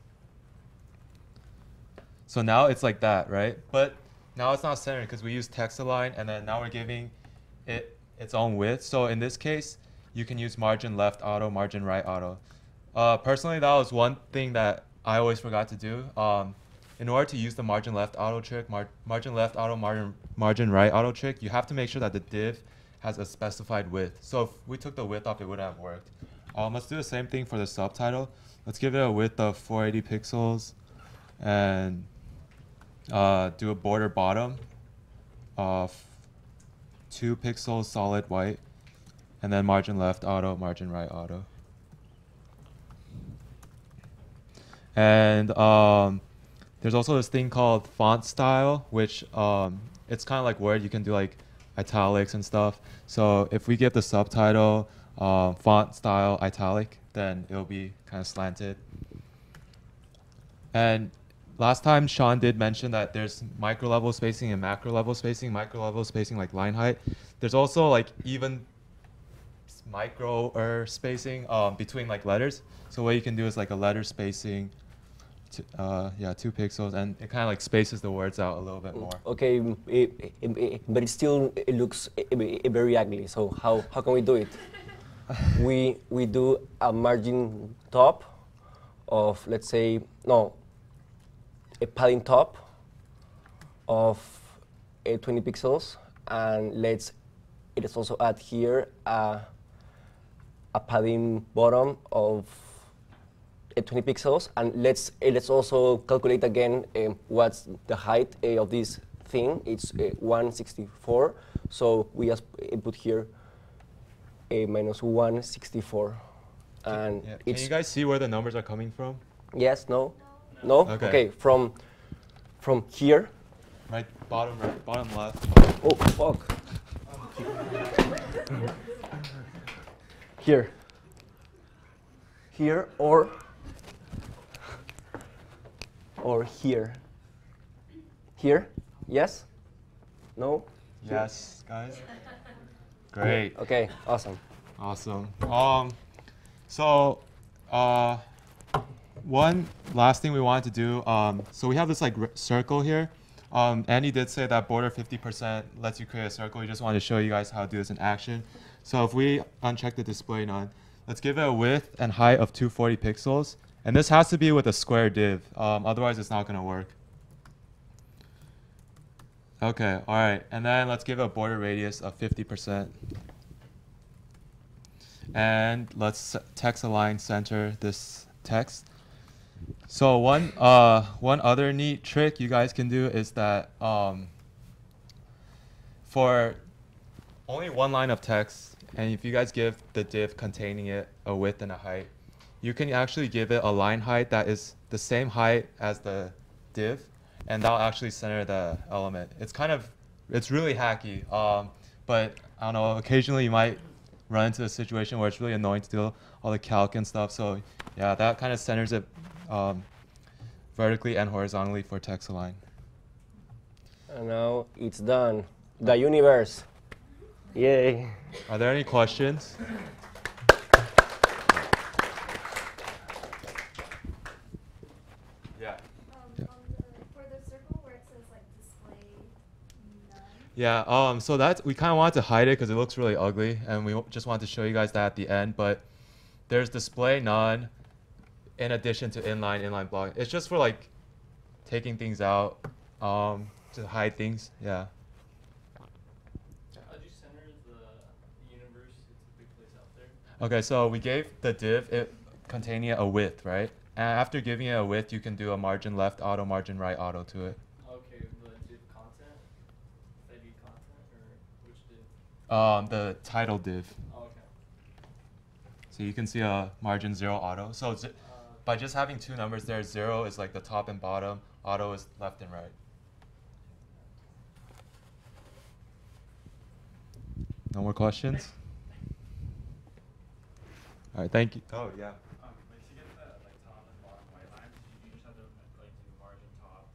So now it's like that, right? But now it's not centered because we use text align, and then now we're giving it its own width. So in this case, you can use margin left auto, margin right auto. Personally, that was one thing that I always forgot to do. In order to use the margin left auto trick, margin left auto, margin right auto trick, you have to make sure that the div has a specified width. So if we took the width off, it wouldn't have worked. Let's do the same thing for the subtitle. Let's give it a width of 480 pixels and do a border bottom of 2 pixels solid white, and then margin left auto, margin right auto. And there's also this thing called font style, which it's kind of like Word. You can do like italics and stuff. So if we give the subtitle font style italic, then it'll be kind of slanted. And last time Sean did mention that there's micro level spacing and macro level spacing. Micro level spacing like line height. There's also like even micro spacing between like letters. So what you can do is like a letter spacing, 2 pixels, and it kind of like spaces the words out a little bit more. Okay, but it looks very ugly. So how can we do it? we do a margin top of, let's say, a padding top of 20 pixels, and let's also add here a padding bottom of 20 pixels, and let's also calculate again what's the height of this thing. It's 164, so we just put here a minus 164, and Can you guys see where the numbers are coming from? Yes, no? Okay, from here. Right, bottom left. Oh, fuck. Here, or here. Here? Yes? No? Yes, guys. Great. Okay, awesome. Awesome. So one last thing we wanted to do. So we have this like circle here. Andy did say that border 50% lets you create a circle. We just wanted to show you guys how to do this in action. So if we uncheck the display none, let's give it a width and height of 240 pixels. And this has to be with a square div. Otherwise, it's not going to work. OK, all right. And then let's give it a border radius of 50%. And let's text align center this text. So one other neat trick you guys can do is that for only one line of text, and if you guys give the div containing it a width and a height, you can actually give it a line height that is the same height as the div, and that'll actually center the element. It's really hacky, but I don't know, occasionally you might run into a situation where it's really annoying to do all the calc and stuff. So yeah, that kind of centers it vertically and horizontally for text align. And now it's done. The universe. Yay. Are there any questions? Yeah. For the circle where it says like display none. Yeah, so we kind of wanted to hide it because it looks really ugly, and we just wanted to show you guys that at the end. But there's display none in addition to inline block. It's just for like taking things out, to hide things. Yeah. How'd you center the universe? It's a big place out there. Okay, so we gave the div it containing a width, right? And after giving it a width, you can do a margin left auto, margin right auto to it. Okay, the div content? ID content, or which div? The title div. Oh, okay. So you can see a margin 0 auto. So by just having two numbers there, 0 is like the top and bottom, auto is left and right. No more questions? All right, thank you. Oh, yeah. Like to get the like top and bottom white lines, you just have to like do margin top.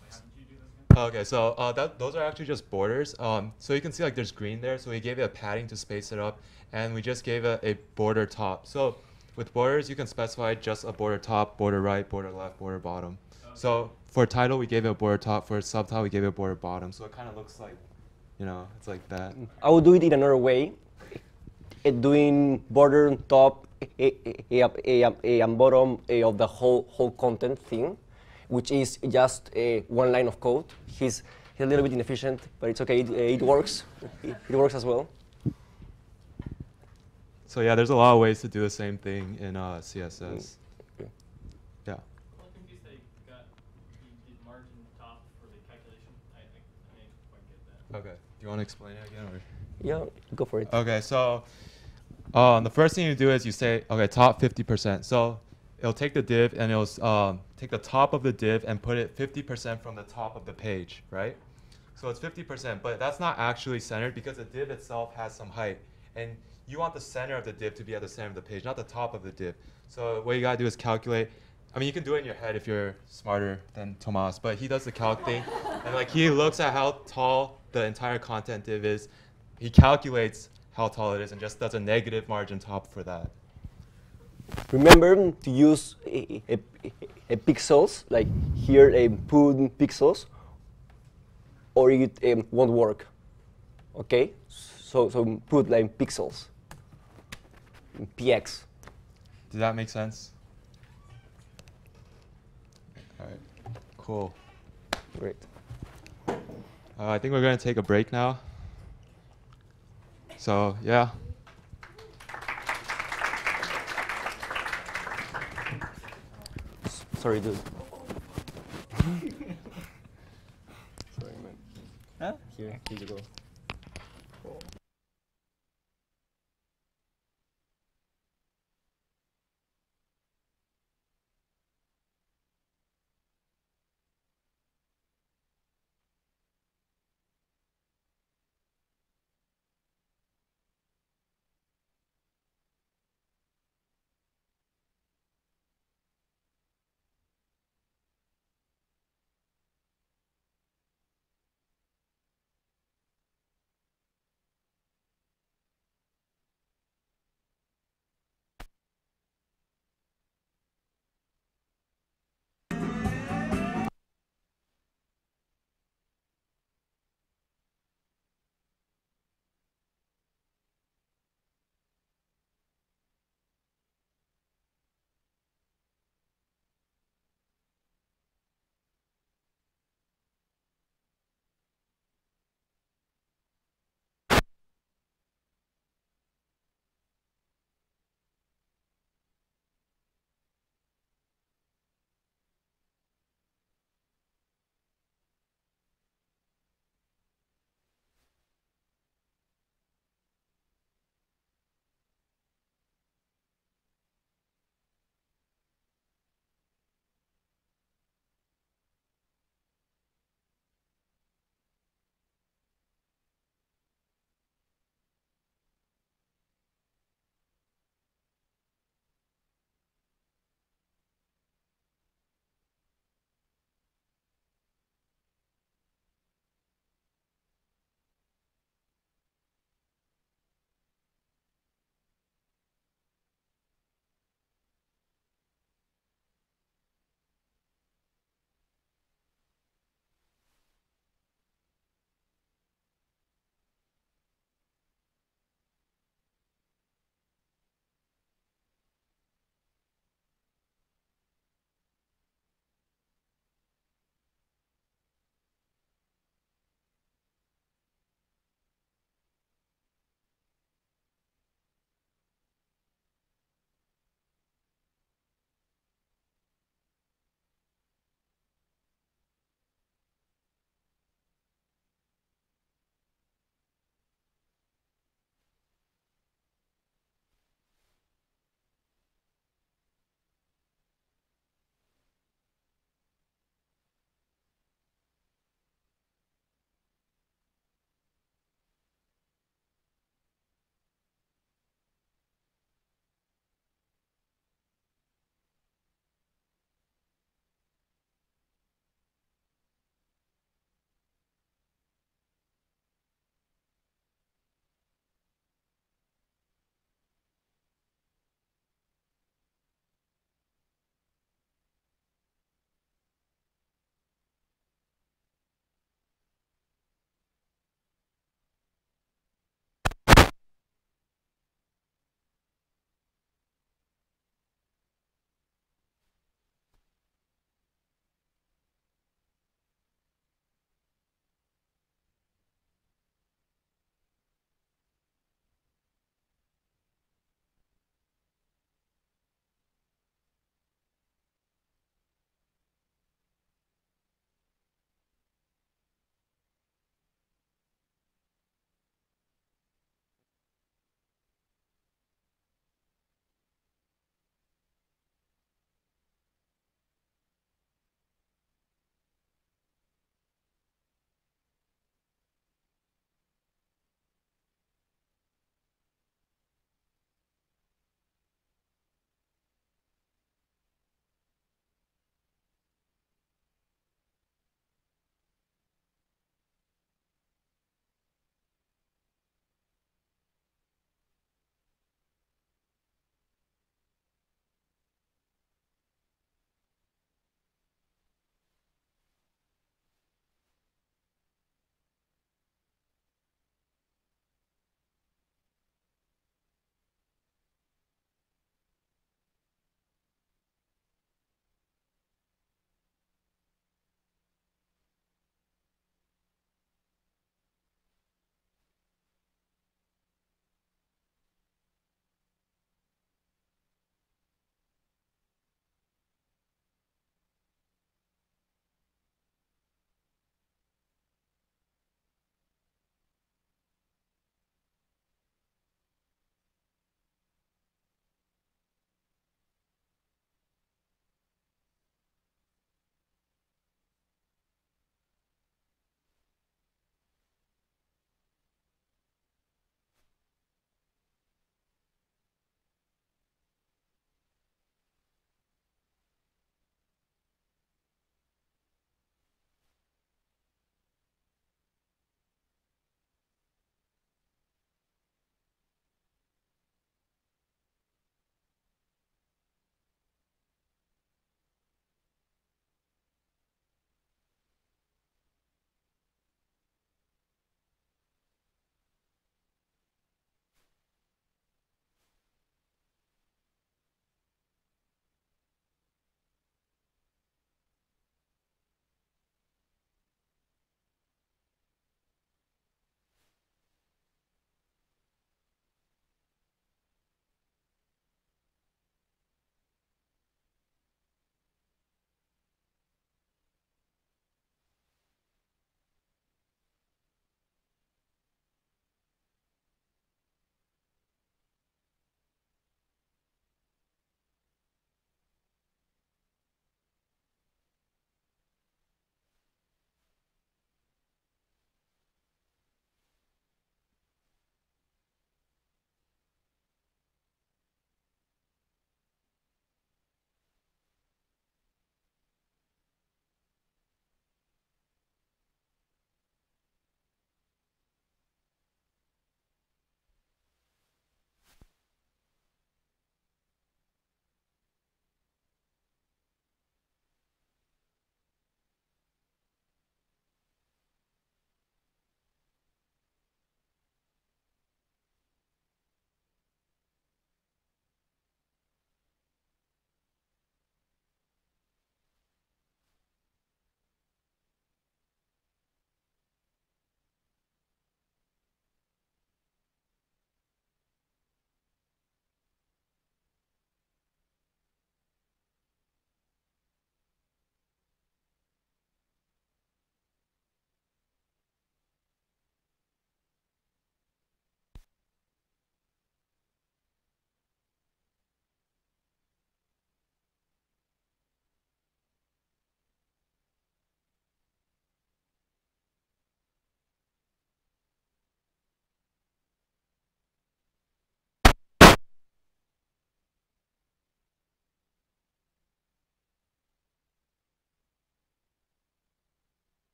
Like, how did you do this again? Okay, so those are actually just borders. So you can see like there's green there, so we gave it a padding to space it up, and we just gave it a border top. So with borders, you can specify just a border top, border right, border left, border bottom. Okay. So for title, we gave it a border top. For subtitle, we gave it a border bottom. So it kind of looks like, it's like that. I would do it in another way. Doing border top and bottom of the whole content thing, which is just one line of code. He's a little bit inefficient, but it's okay. It works. It works as well. So yeah, there's a lot of ways to do the same thing in CSS. Okay. Yeah. Well, I think you said you did margin top for the calculation. I didn't quite get that. Okay. Do you want to explain it again, or? Yeah, go for it. Okay, so the first thing you do is you say, okay, top 50%. So it'll take the div and it'll take the top of the div and put it 50% from the top of the page, right? So it's 50%, but that's not actually centered because the div itself has some height. And you want the center of the div to be at the center of the page, not the top of the div. So what you gotta do is calculate. I mean, you can do it in your head if you're smarter than Tomas, but he does the calc thing. And like he looks at how tall the entire content div is. He calculates how tall it is and just does a negative margin top for that. Remember to use a pixels, like here put pixels, or it won't work. Okay? So put like pixels, px. Does that make sense? All right, cool. Great. I think we're going to take a break now. So, yeah. Sorry, dude. Sorry, man. Huh? Here you go.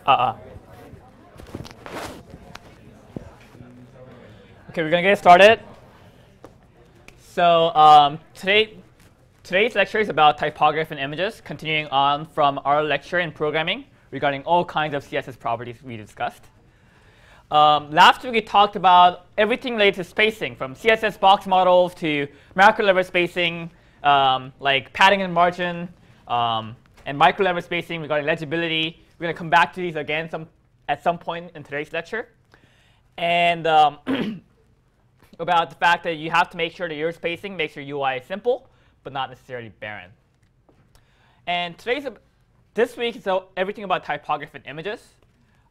Okay, we're gonna get started. So today's lecture is about typography and images, continuing on from our lecture in programming regarding all kinds of CSS properties we discussed. Last week we talked about everything related to spacing, from CSS box models to macro level spacing, like padding and margin, and micro level spacing regarding legibility. We're going to come back to these again at some point in today's lecture. And about the fact that you have to make sure that your spacing makes your UI simple, but not necessarily barren. And this week is everything about typography and images.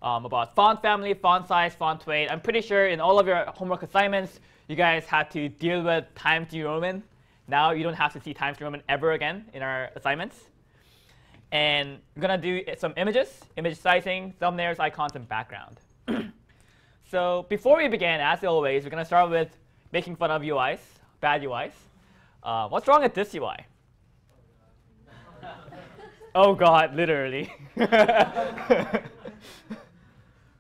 About font family, font size, font weight. I'm pretty sure in all of your homework assignments, you guys had to deal with Times New Roman. Now you don't have to see Times New Roman ever again in our assignments. And we're going to do some images, image sizing, thumbnails, icons, and background. So before we begin, as always, we're going to start with making fun of UIs, bad UIs. What's wrong with this UI? Oh, God, literally.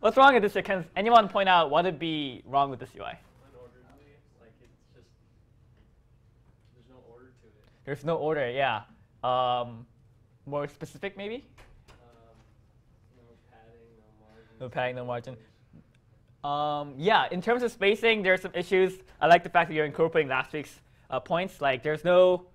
What's wrong with this? Can anyone point out what would be wrong with this UI? Unorderly, like it's just, there's no order to it. There's no order, yeah. More specific, maybe? No padding, no margin. No padding, no margin. Yeah, in terms of spacing, there's some issues. I like the fact that you're incorporating last week's points. Like there's some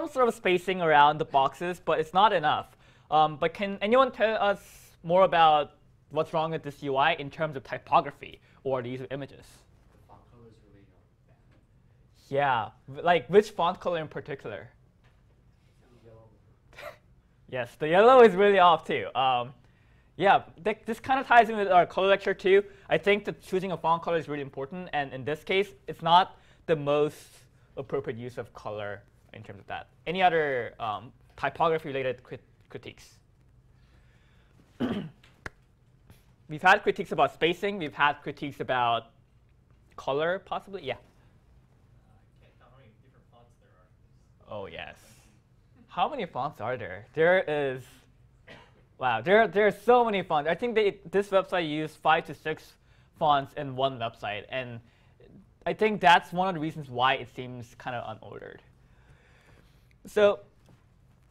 sort of spacing around the boxes, but it's not enough. But can anyone tell us more about what's wrong with this UI in terms of typography or the use of images? The font color is really bad. Yeah, like which font color in particular? Yellow. Yes, the yellow is really off too. Yeah, this kind of ties in with our color lecture too. I think that choosing a font color is really important, and in this case, it's not the most appropriate use of color in terms of that. Any other typography-related critiques? We've had critiques about spacing. We've had critiques about color, possibly. Yeah. I can't count how many different fonts there are. Oh yes. How many fonts are there? There is. Wow. There are so many fonts. I think this website used 5 to 6 fonts in one website, and I think that's one of the reasons why it seems kind of unordered. So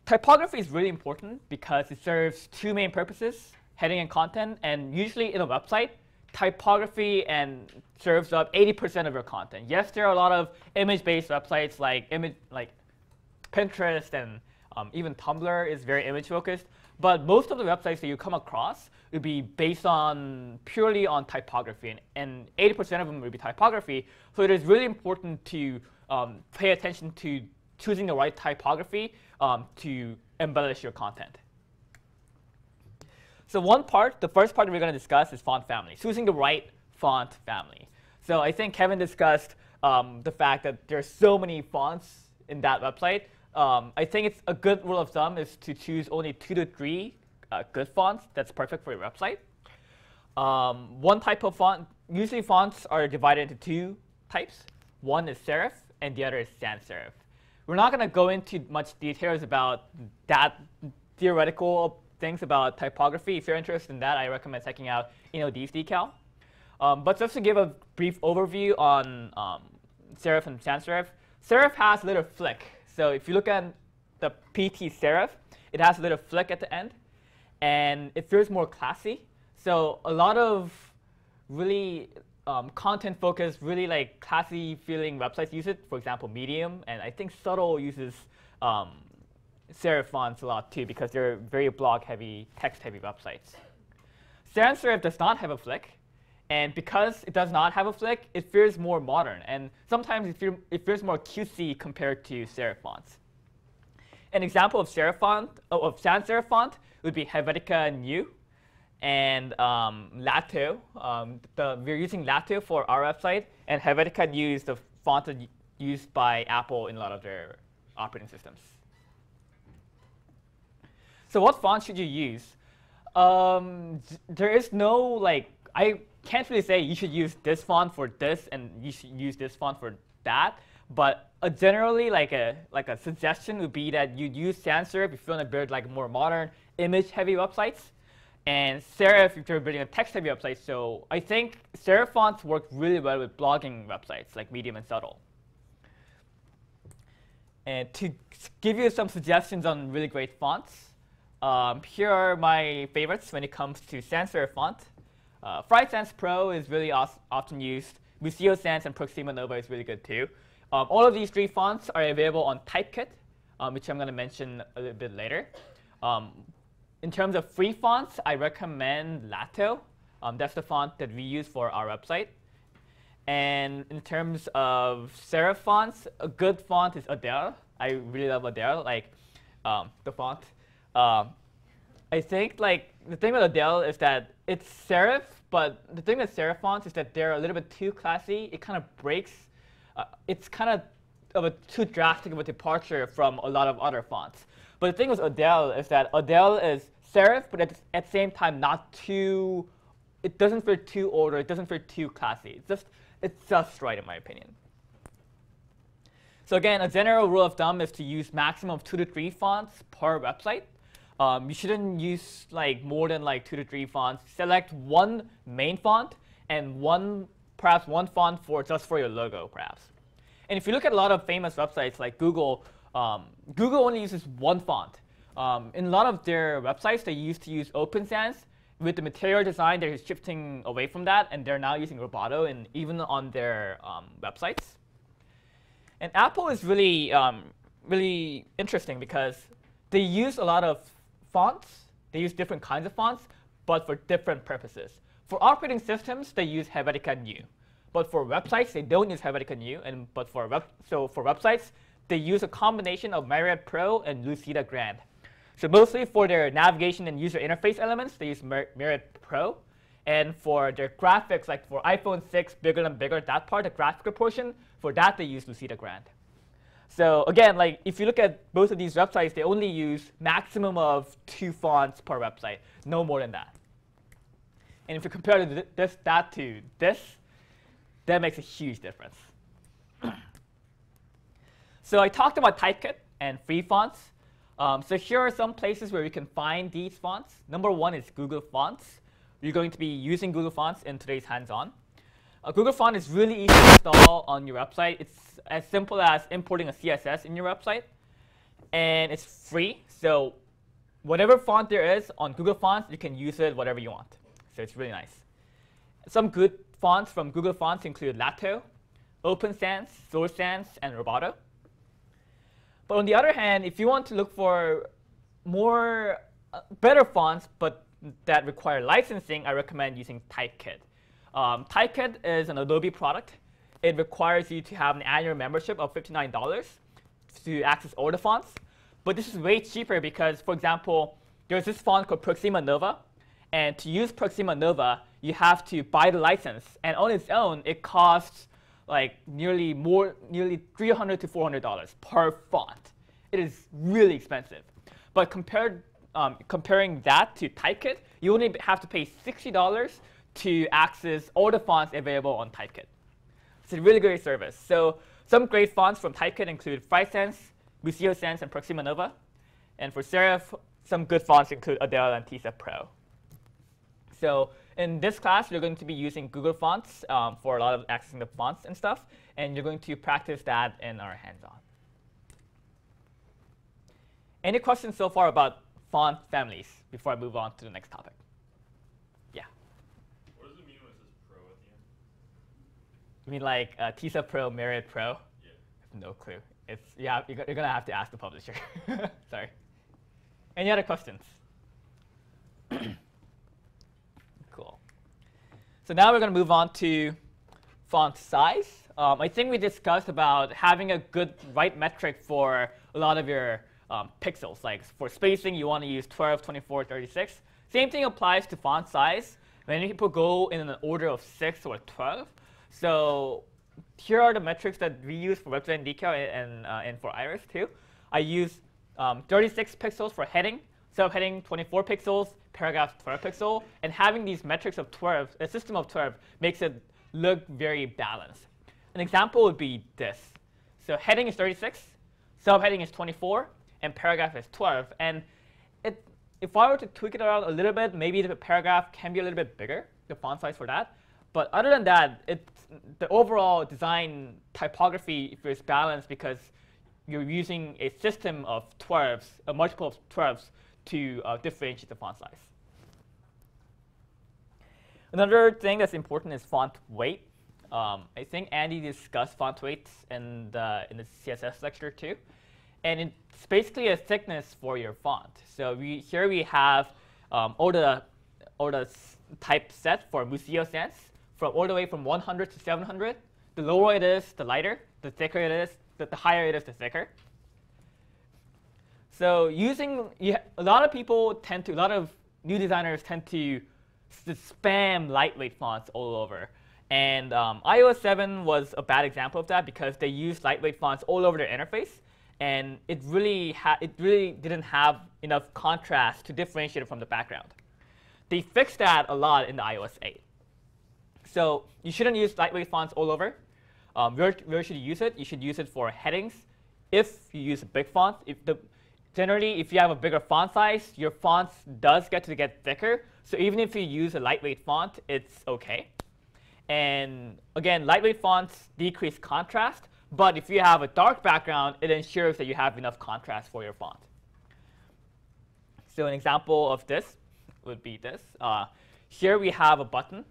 typography is really important because it serves two main purposes: heading and content. And usually in a website, typography serves up 80% of your content. Yes, there are a lot of image-based websites like Pinterest, and even Tumblr is very image-focused. But most of the websites that you come across would be based purely on typography, and 80% of them would be typography. So it is really important to pay attention to choosing the right typography to embellish your content. So the first part that we're going to discuss is font family, choosing the right font family. So I think Kevin discussed the fact that there's so many fonts in that website. I think it's a good rule of thumb is to choose only 2 to 3 good fonts that's perfect for your website. One type of font, usually fonts are divided into 2 types. One is serif, and the other is sans serif. We're not going to go into much details about that theoretical things about typography. If you're interested in that, I recommend checking out Dee's DeCal. But just to give a brief overview on serif and sans serif, serif has a little flick. So if you look at the PT serif, it has a little flick at the end, and it feels more classy. So a lot of really content-focused, really like classy-feeling websites use it. For example, Medium, and I think Subtle uses serif fonts a lot too because they're very blog-heavy, text-heavy websites. Sans serif does not have a flick, and because it does not have a flick, it feels more modern, and sometimes it feels more cutesy compared to serif fonts. An example of sans serif font would be Helvetica New and Lato. We're using Lato for our website, and Helvetica New is the font used by Apple in a lot of their operating systems. So what font should you use? There is no I can't really say you should use this font for this and you should use this font for that. But generally, like a suggestion would be that you'd use sans serif if you want to build more modern image-heavy websites, and serif if you're building a text-heavy website. So I think serif fonts work really well with blogging websites like Medium and Subtle. And to give you some suggestions on really great fonts, here are my favorites when it comes to sans serif font. Fry Sans Pro is really often used. Museo Sans and Proxima Nova is really good too. All of these 3 fonts are available on Typekit, which I'm going to mention a little bit later. In terms of free fonts, I recommend Lato. That's the font that we use for our website. And in terms of serif fonts, a good font is Adele. I really love Adele, like the font. I think like the thing with Adele is that it's serif, but the thing with serif fonts is that they're a little bit too classy. It kind of breaks. It's kind of a too drastic of a departure from a lot of other fonts. But the thing with Adele is that Adele is serif, but at the same time not too. It doesn't feel too old or it doesn't feel too classy. It's just right in my opinion. So again, a general rule of thumb is to use maximum of 2 to 3 fonts per website. You shouldn't use like more than like 2 to 3 fonts. Select one main font and perhaps one font just for your logo, perhaps. And if you look at a lot of famous websites like Google, Google only uses one font. In a lot of their websites, they used to use Open Sans. With the material design, they're shifting away from that, and they're now using Roboto, and even on their websites. And Apple is really, really interesting because they use a lot of fonts. They use different kinds of fonts, but for different purposes. For operating systems, they use Helvetica Neue. But for websites, they don't use Helvetica Neue. So for websites, they use a combination of Myriad Pro and Lucida Grand. So mostly for their navigation and user interface elements, they use Myriad Pro. And for their graphics, like for iPhone 6, bigger and bigger, that part, the graphical portion, for that they use Lucida Grand. So again, like if you look at both of these websites, they only use maximum of 2 fonts per website, no more than that. And if you compare that to this, that makes a huge difference. So I talked about Typekit and free fonts. So here are some places where you can find these fonts. Number 1 is Google Fonts. You're going to be using Google Fonts in today's hands-on. Google Font is really easy to install on your website. It's as simple as importing a CSS in your website. And it's free. So whatever font there is on Google Fonts, you can use it whatever you want. So it's really nice. Some good fonts from Google Fonts include Lato, Open Sans, Source Sans, and Roboto. But on the other hand, if you want to look for more better fonts, but that require licensing, I recommend using Typekit. Typekit is an Adobe product. It requires you to have an annual membership of $59 to access all the fonts. But this is way cheaper because, for example, there's this font called Proxima Nova. And to use Proxima Nova, you have to buy the license. And on its own, it costs like nearly $300 to $400 per font. It is really expensive. But comparing that to Typekit, you only have to pay $60 to access all the fonts available on Typekit. It's a really great service. So some great fonts from Typekit include Fry Sans, Museo Sans, and Proxima Nova. And for serif, some good fonts include Adele and Tisa Pro. So in this class, you're going to be using Google Fonts for a lot of accessing the fonts and stuff. And you're going to practice that in our hands-on. Any questions so far about font families before I move on to the next topic? Yeah? What does it mean when it says Pro at the end? You mean like Tisa Pro, Myriad Pro? Yeah. I have no clue. You're going to have to ask the publisher. Sorry. Any other questions? Cool. So now we're going to move on to font size. I think we discussed about having a good right metric for a lot of your pixels. Like for spacing, you want to use 12, 24, 36. Same thing applies to font size. Many people go in an order of 6 or 12. So here are the metrics that we use for website and DeCal and for Iris too. I use 36 pixels for heading, subheading 24 pixels, paragraph 12 pixel. And having these metrics of 12, a system of 12, makes it look very balanced. An example would be this. So heading is 36, subheading is 24, and paragraph is 12. And if I were to tweak it around a little bit, maybe the paragraph can be a little bit bigger, the font size for that. But other than that, the overall design typography is balanced because you're using a system of 12s, a multiple of 12s, to differentiate the font size. Another thing that's important is font weight. I think Andy discussed font weights in the CSS lecture too. And it's basically a thickness for your font. So here we have all the type set for Museo Sans, from all the way from 100 to 700. The lower it is, the lighter. The thicker it is, the higher it is, the thicker. So a lot of new designers tend to spam lightweight fonts all over. And iOS 7 was a bad example of that because they used lightweight fonts all over their interface. And it really didn't have enough contrast to differentiate it from the background. They fixed that a lot in the iOS 8. So you shouldn't use lightweight fonts all over. Where should you use it? You should use it for headings. If you use a big font, generally, if you have a bigger font size, your font does get thicker. So even if you use a lightweight font, it's OK. And again, lightweight fonts decrease contrast. But if you have a dark background, it ensures that you have enough contrast for your font. So an example of this would be this. Here we have a button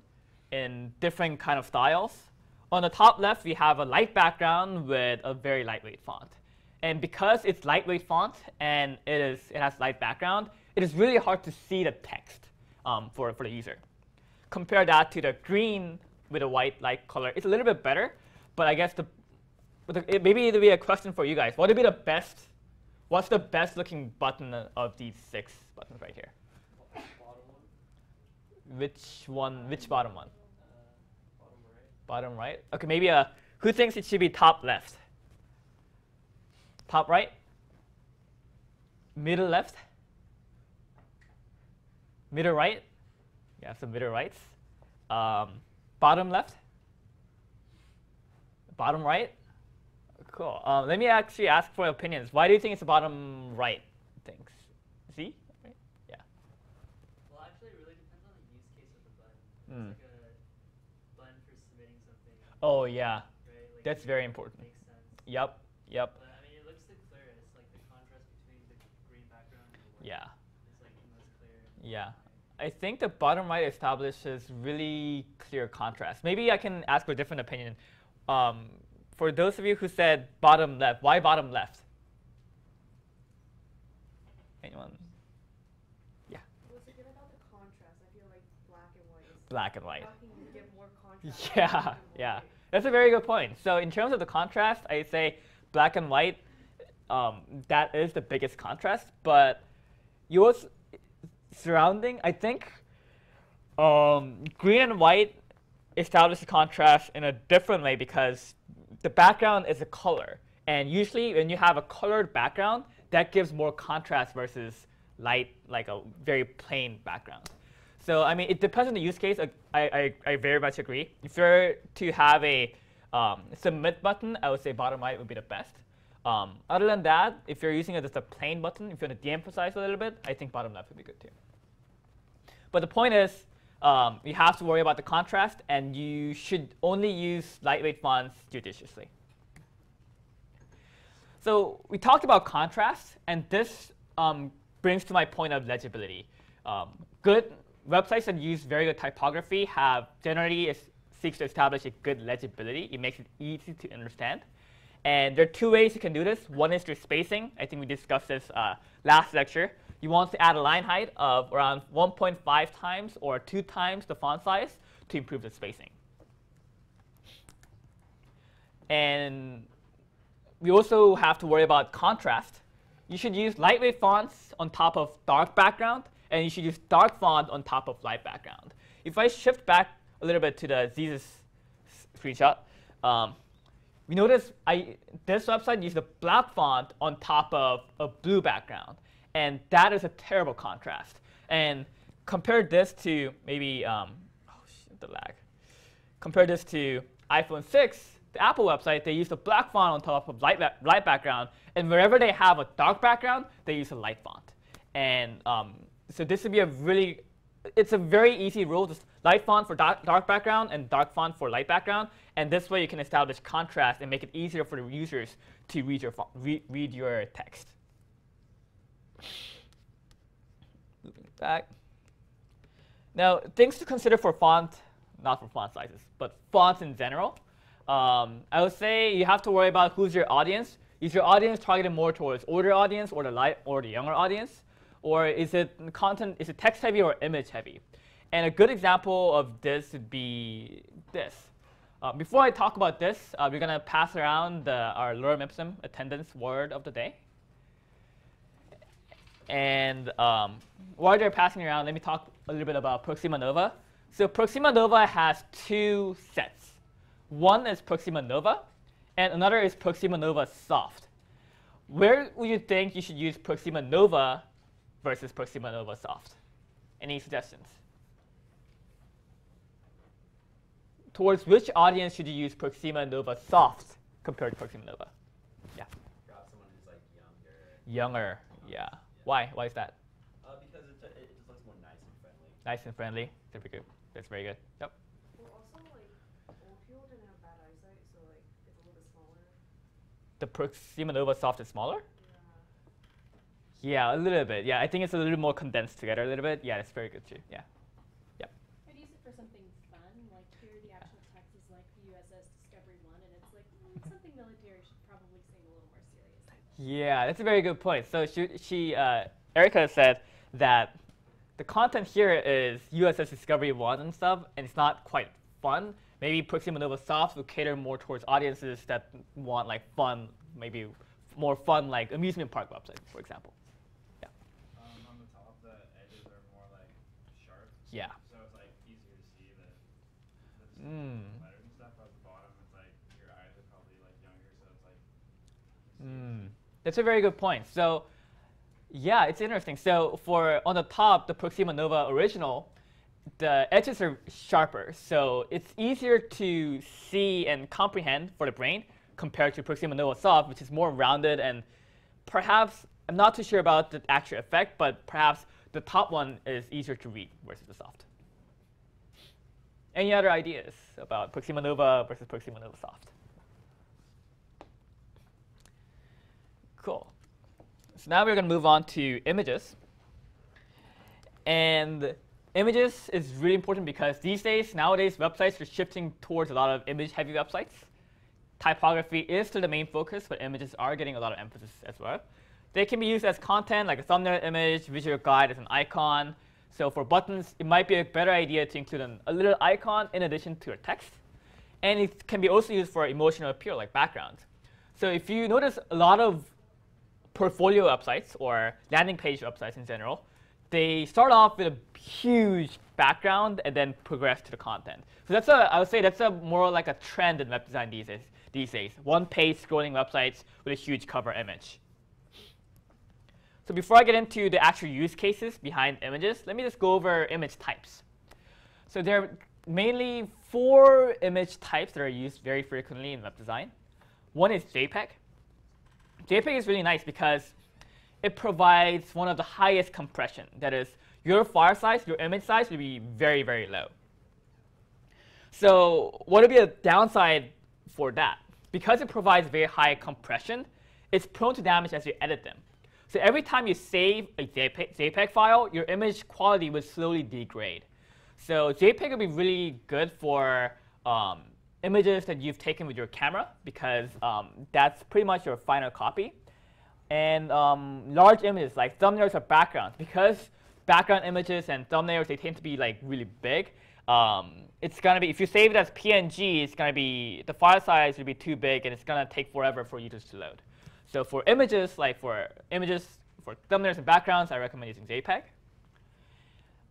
in different kind of styles. On the top left, we have a light background with a very lightweight font. And because it's lightweight font and it has light background, it is really hard to see the text for the user. Compare that to the green with a white light color. It's a little bit better, but I guess maybe it'll be a question for you guys. What's the best looking button of these 6 buttons right here? Bottom one. Which bottom one? Bottom right. Bottom right? OK, maybe who thinks it should be top left? Top right? Middle left? Middle right? Yeah, some middle rights. Bottom left? Bottom right? Cool. Let me actually ask for opinions. Why do you think it's the bottom right? Thanks. See? Right? Yeah. Well, actually, it really depends on the use case of the button. It's like a button for submitting something. Oh, yeah. Right? Like That's very important. Makes sense. Yep. But I mean, it looks the clearest. Like the contrast between the green background and the white. Yeah. It's like the most clear. Yeah. I think the bottom right establishes really clear contrast. Maybe I can ask for a different opinion. For those of you who said bottom left, why bottom left? Anyone? Yeah. What's good about the contrast? I feel like black and white is Black and white. how can you get more contrast? Yeah, yeah. That's a very good point. So in terms of the contrast, I say black and white, that is the biggest contrast. But yours surrounding, I think green and white establish the contrast in a different way because the background is a color. And usually when you have a colored background, that gives more contrast versus light, like a very plain background. So I mean, it depends on the use case. I very much agree. If you're to have a submit button, I would say bottom right would be the best. Other than that, if you're using it as a plain button, if you want to de-emphasize a little bit, I think bottom left would be good too. But the point is, you have to worry about the contrast, and you should only use lightweight fonts judiciously. So we talked about contrast, and this brings to my point of legibility. Good websites that use very good typography have generally seeks to establish a good legibility. It makes it easy to understand. And there are 2 ways you can do this. One is through spacing. I think we discussed this last lecture. You want to add a line height of around 1.5 times or 2 times the font size to improve the spacing. And we also have to worry about contrast. You should use lightweight fonts on top of dark background, and you should use dark font on top of light background. If I shift back a little bit to the Z's screenshot, we notice this website used a black font on top of a blue background. And that is a terrible contrast. And compare this to maybe, the lag. Compare this to iPhone 6, the Apple website. They use a black font on top of light background. And wherever they have a dark background, they use a light font. And So this would be a really, it's a very easy rule. Just light font for dark background and dark font for light background. And this way you can establish contrast and make it easier for the users to read your, read your text. Moving back. Now, things to consider for font, not for font sizes, but fonts in general. I would say you have to worry about who's your audience. Is your audience targeted more towards older audience or the younger audience? Or is it content, is it text heavy or image heavy? And a good example of this would be this. Before I talk about this, we're going to pass around our Lorem Ipsum attendance word of the day. And while they're passing around, let me talk a little bit about Proxima Nova. So Proxima Nova has two sets. One is Proxima Nova, and another is Proxima Nova Soft. Where would you think you should use Proxima Nova versus Proxima Nova Soft? Any suggestions? Towards which audience should you use Proxima Nova Soft compared to Proxima Nova? Yeah. Perhaps someone who's like younger. Younger, yeah. Why? Why is that? Because it just looks more nice and friendly. Nice and friendly. That's very good. That's very good. Yep. Well, also, like, old people didn't have bad eyesight, so, like, it's a little bit smaller. The Proxima Nova Soft is smaller? Yeah. Yeah, a little bit. Yeah, I think it's a little more condensed together a little bit. Yeah, it's very good too. Yeah. Yep. I'd use it for something fun, like here the actual text is like the USS Discovery 1, and it's like something military should probably seem a little more serious. Yeah, that's a very good point. So Erica said that the content here is USS Discovery 1 and stuff, and it's not quite fun. Maybe Proxima Nova Soft will cater more towards audiences that want like fun, maybe more fun like amusement park websites, for example. Yeah. On the top, the edges are more like sharp. Yeah. So it's like easier to see the letters and stuff. But at the bottom, it's like your eyes are probably like younger, so it's like. That's a very good point. So yeah, it's interesting. So for on the top, the Proxima Nova original, the edges are sharper. So it's easier to see and comprehend for the brain compared to Proxima Nova Soft, which is more rounded and perhaps, I'm not too sure about the actual effect, but perhaps the top one is easier to read versus the soft. Any other ideas about Proxima Nova versus Proxima Nova Soft? Cool. So now we're going to move on to images. And images is really important because nowadays, websites are shifting towards a lot of image-heavy websites. Typography is still the main focus, but images are getting a lot of emphasis as well. They can be used as content, like a thumbnail image, visual guide as an icon. So for buttons, it might be a better idea to include a little icon in addition to your text. And it can be also used for emotional appeal, like backgrounds. So if you notice a lot of portfolio websites or landing page websites in general, they start off with a huge background and then progress to the content. So I would say that's more like a trend in web design these days. One-page scrolling websites with a huge cover image. So before I get into the actual use cases behind images, let me just go over image types. So there are mainly 4 image types that are used very frequently in web design. One is JPEG. JPEG is really nice because it provides one of the highest compression. That is, your file size, your image size will be very, very low. So what would be a downside for that? Because it provides very high compression, it's prone to damage as you edit them. So every time you save a JPEG file, your image quality will slowly degrade. So JPEG would be really good for images that you've taken with your camera because that's pretty much your final copy. And large images like thumbnails or backgrounds, because background images and thumbnails, they tend to be like really big. It's going to be, if you save it as PNG, it's going to be, the file size will be too big and it's going to take forever for users to load. So for images, for thumbnails and backgrounds, I recommend using JPEG.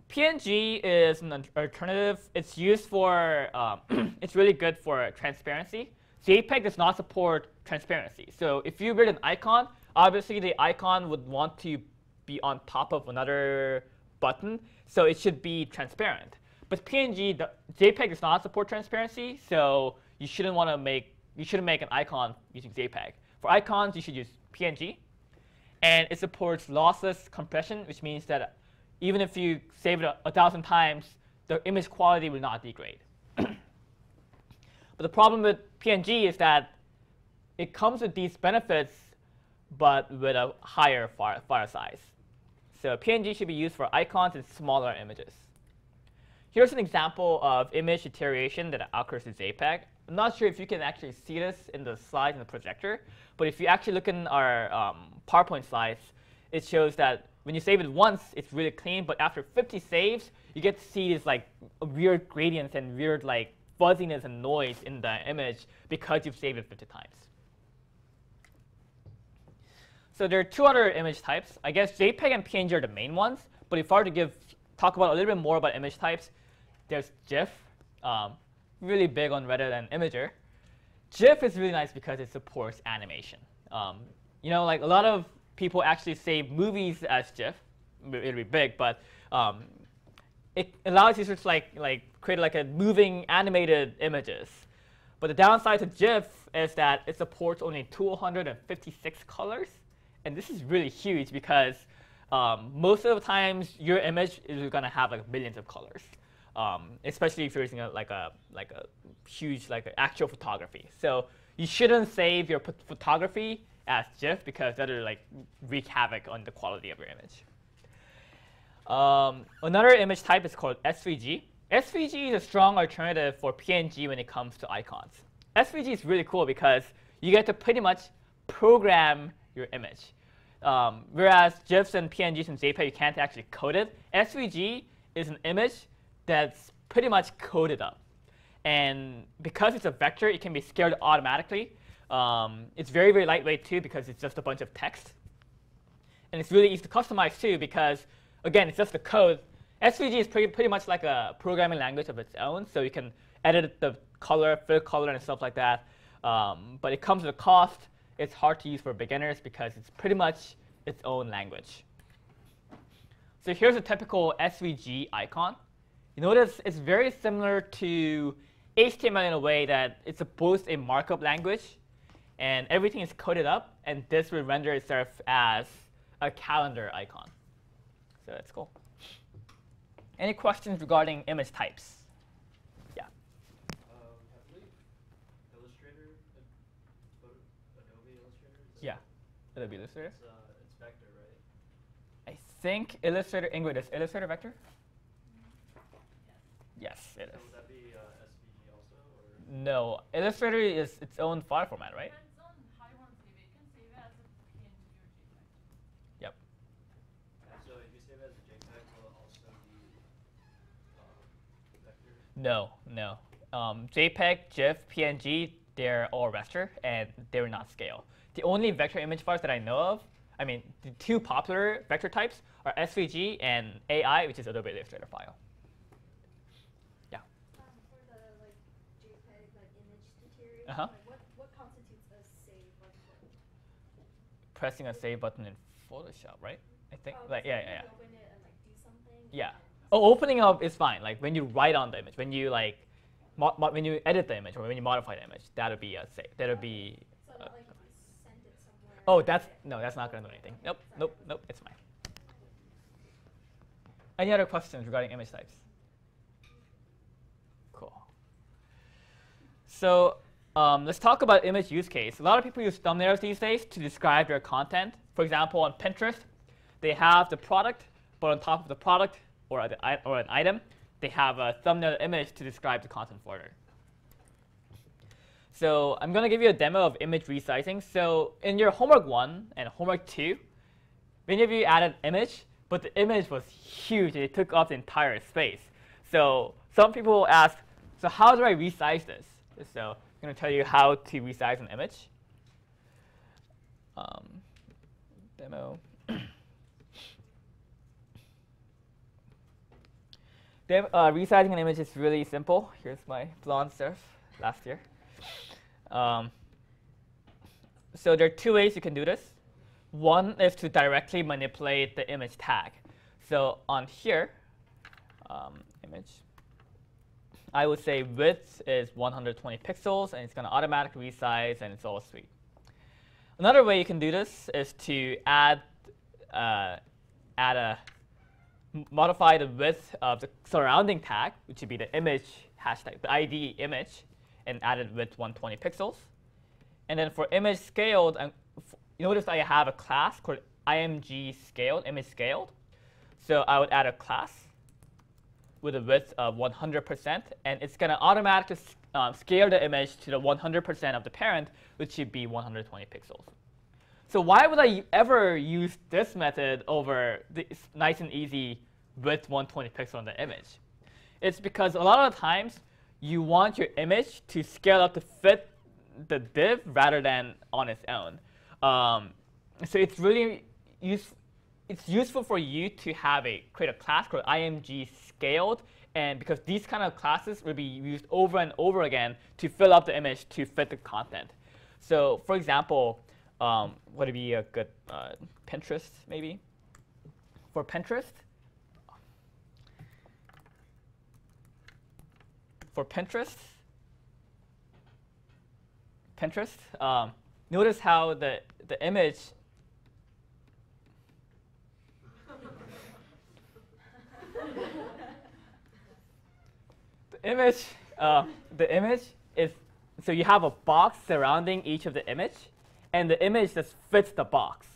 PNG is an alternative. It's used for, it's really good for transparency. JPEG does not support transparency. So if you build an icon, obviously the icon would want to be on top of another button, so it should be transparent. But JPEG does not support transparency, so you shouldn't make an icon using JPEG. For icons, you should use PNG. And it supports lossless compression, which means that even if you save it 1,000 times, the image quality will not degrade. But the problem with PNG is that it comes with these benefits, but with a higher file size. So PNG should be used for icons and smaller images. Here's an example of image deterioration that occurs in JPEG. I'm not sure if you can actually see this in the slides in the projector, but if you actually look in our PowerPoint slides, it shows that when you save it once, it's really clean, but after 50 saves, you get to see these like weird gradients and weird like fuzziness and noise in the image because you've saved it 50 times. So there are two other image types. I guess JPEG and PNG are the main ones, but if I were to talk about a little bit more about image types, there's GIF, really big on Reddit and Imager. GIF is really nice because it supports animation. You know, like a lot of people actually save movies as GIF. It'll be big, but it allows you to create like a moving animated images. But the downside to GIF is that it supports only 256 colors. And this is really huge because most of the times your image is going to have like millions of colors, especially if you're using a huge actual photography. So you shouldn't save your photography as GIF because that'll like wreak havoc on the quality of your image. Another image type is called SVG. SVG is a strong alternative for PNG when it comes to icons. SVG is really cool because you get to pretty much program your image. Whereas GIFs and PNGs and JPEG, you can't actually code it. SVG is an image that's pretty much coded up. And because it's a vector, it can be scaled automatically. It's very, very lightweight, too, because it's just a bunch of text. And it's really easy to customize, too, because, again, it's just the code. SVG is pretty much like a programming language of its own. So you can edit the color, fill color, and stuff like that. But it comes with a cost. It's hard to use for beginners because it's pretty much its own language. So here's a typical SVG icon. You notice it's very similar to HTML in a way that it's both a markup language, and everything is coded up, and this will render itself as a calendar icon. So that's cool. Any questions regarding image types? Yeah. Illustrator, Adobe Illustrator? Yeah, Adobe Illustrator. It's vector, right? I think Illustrator, Ingrid, is Illustrator vector? Yes, it is. So would that be SVG also? Or? No, Illustrator is its own file format, right? Depends on how you want to save it. You can save it as a PNG or JPEG. Yep. So if you save it as a JPEG, will it also be vector? No, no. JPEG, GIF, PNG, they're all vector, and they will not scale. The only vector image files that I know of, I mean, the two popular vector types are SVG and AI, which is Adobe Illustrator file. Yeah. For the JPEG image deterioration, Uh-huh. what constitutes a save button? Pressing a save button in Photoshop, right? I think. Oh, Yeah, so yeah, you yeah. open it and do something? Yeah. Oh, opening up is fine. Like when you write on the image, when you when you edit the image or when you modify the image, that'll be a save. That'll be. So not like you send it somewhere. Oh, that's not gonna do anything. Nope, nope, nope. It's fine. Any other questions regarding image types? Cool. So let's talk about image use case. A lot of people use thumbnails these days to describe their content. For example, on Pinterest, they have the product, but on top of the product or an item, they have a thumbnail image to describe the content further. So I'm going to give you a demo of image resizing. So in your homework 1 and homework 2, many of you added image, but the image was huge. It took up the entire space. So some people ask, so how do I resize this? So I'm going to tell you how to resize an image. Demo. Resizing an image is really simple. Here's my blonde surf last year. So there are two ways you can do this. One is to directly manipulate the image tag. So on here, image, I would say width is 120 pixels, and it's going to automatically resize, and it's all sweet. Another way you can do this is to add a modify the width of the surrounding tag, which would be the image hashtag, the ID image, and add it width 120 pixels. And then for image scaled, you notice I have a class called img scaled, image scaled. So I would add a class with a width of 100%, and it's going to automatically scale the image to the 100% of the parent, which should be 120 pixels. So why would I ever use this method over this nice and easy width 120 pixel on the image? It's because a lot of the times you want your image to scale up to fit the div rather than on its own. So it's really useful for you to create a class called img scaled, and because these kind of classes will be used over and over again to fill up the image to fit the content. So for example, would it be a good Pinterest maybe? For Pinterest, notice how the image the image is, so you have a box surrounding each of the image, and the image just fits the box.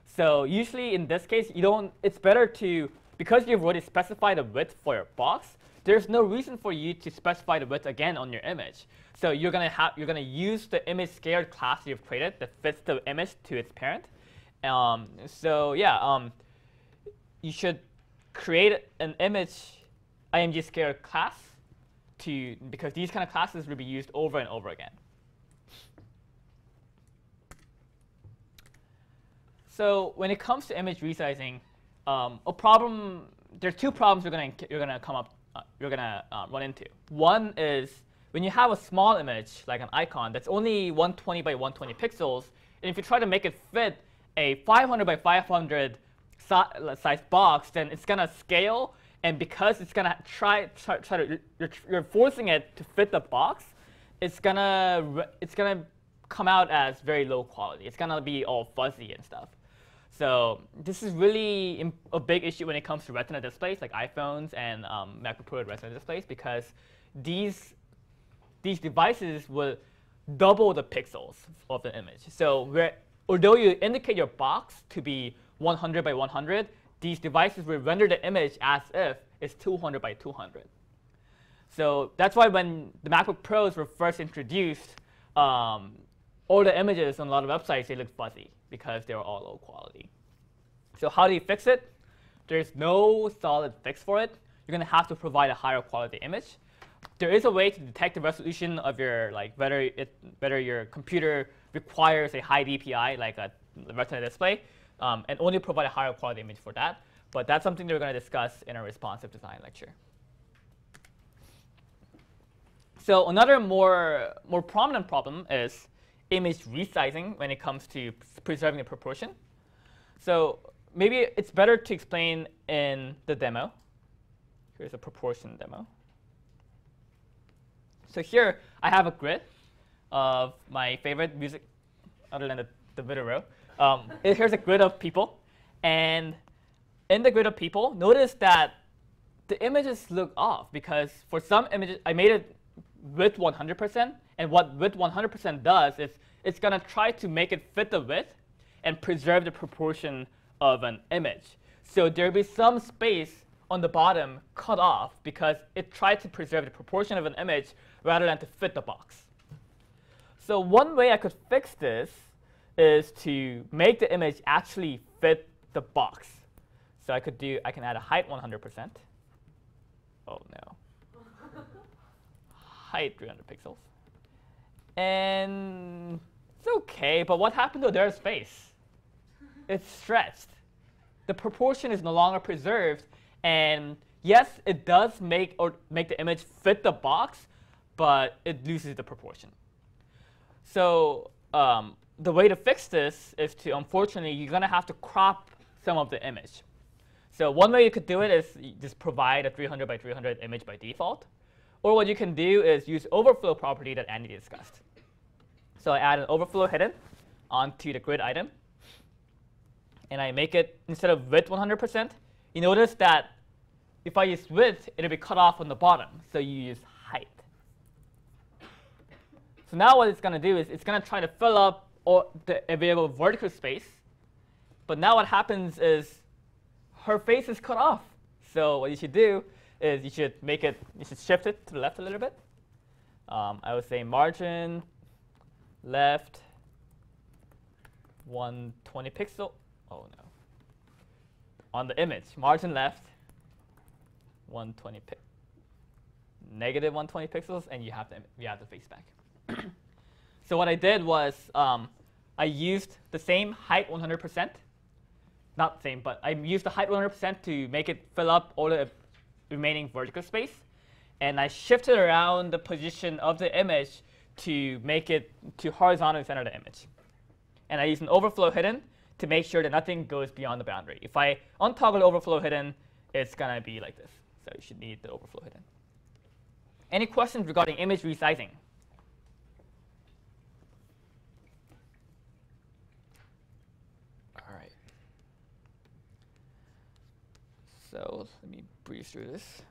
So usually in this case, it's better to, because you've already specified a width for your box, there's no reason for you to specify the width again on your image. So you're gonna use the image scaled class you've created that fits the image to its parent. So yeah, you should create an image img scaled class because these kind of classes will be used over and over again. So when it comes to image resizing, there's two problems you're gonna run into. One is when you have a small image like an icon that's only 120 by 120 pixels, and if you try to make it fit a 500 by 500 size box, then it's gonna scale. And because it's gonna you're forcing it to fit the box, it's gonna come out as very low quality. It's gonna be all fuzzy and stuff. So this is really a big issue when it comes to Retina displays, like iPhones and MacBook Pro Retina displays, because these devices will double the pixels of the image. So although you indicate your box to be 100 by 100, these devices will render the image as if it's 200 by 200. So that's why when the MacBook Pros were first introduced, all the images on a lot of websites, they look fuzzy because they were all low quality. So how do you fix it? There's no solid fix for it. You're going to have to provide a higher quality image. There is a way to detect the resolution of your, whether your computer requires a high DPI, like a Retina display, and only provide a higher quality image for that. But that's something that we're going to discuss in our responsive design lecture. So another more prominent problem is image resizing when it comes to preserving the proportion. So maybe it's better to explain in the demo. Here's a proportion demo. So here I have a grid of my favorite music, other than the middle row. Here's a grid of people. And in the grid of people, notice that the images look off because for some images, I made it width 100%. And what width 100% does is it's going to try to make it fit the width and preserve the proportion of an image. So there'll be some space on the bottom cut off because it tried to preserve the proportion of an image rather than to fit the box. So one way I could fix this is to make the image actually fit the box. So I can add a height 100%. Oh no. Height 300 pixels. And it's OK, but what happened to their space? It's stretched. The proportion is no longer preserved. And yes, it does make the image fit the box, but it loses the proportion. So the way to fix this is to, unfortunately, you're going to have to crop some of the image. So one way you could do it is you just provide a 300 by 300 image by default. Or what you can do is use overflow property that Andy discussed. So I add an overflow hidden onto the grid item. And I make it, instead of width 100%, you notice that if I use width, it'll be cut off on the bottom. So you use height. So now what it's going to do is it's going to try to fill up all the available vertical space. But now what happens is her face is cut off. So what you should do is you should shift it to the left a little bit. I would say margin left 120 pixel. Oh no. On the image, margin left 120 negative 120 pixels, and you have the face back. So what I did was I used the same height 100%. Not the same, but I used the height 100% to make it fill up all the remaining vertical space. And I shifted around the position of the image to make it to horizontally center the image. And I used an overflow hidden to make sure that nothing goes beyond the boundary. If I untoggle the overflow hidden, it's going to be like this. So you should need the overflow hidden. Any questions regarding image resizing? All right. So let me breeze through this.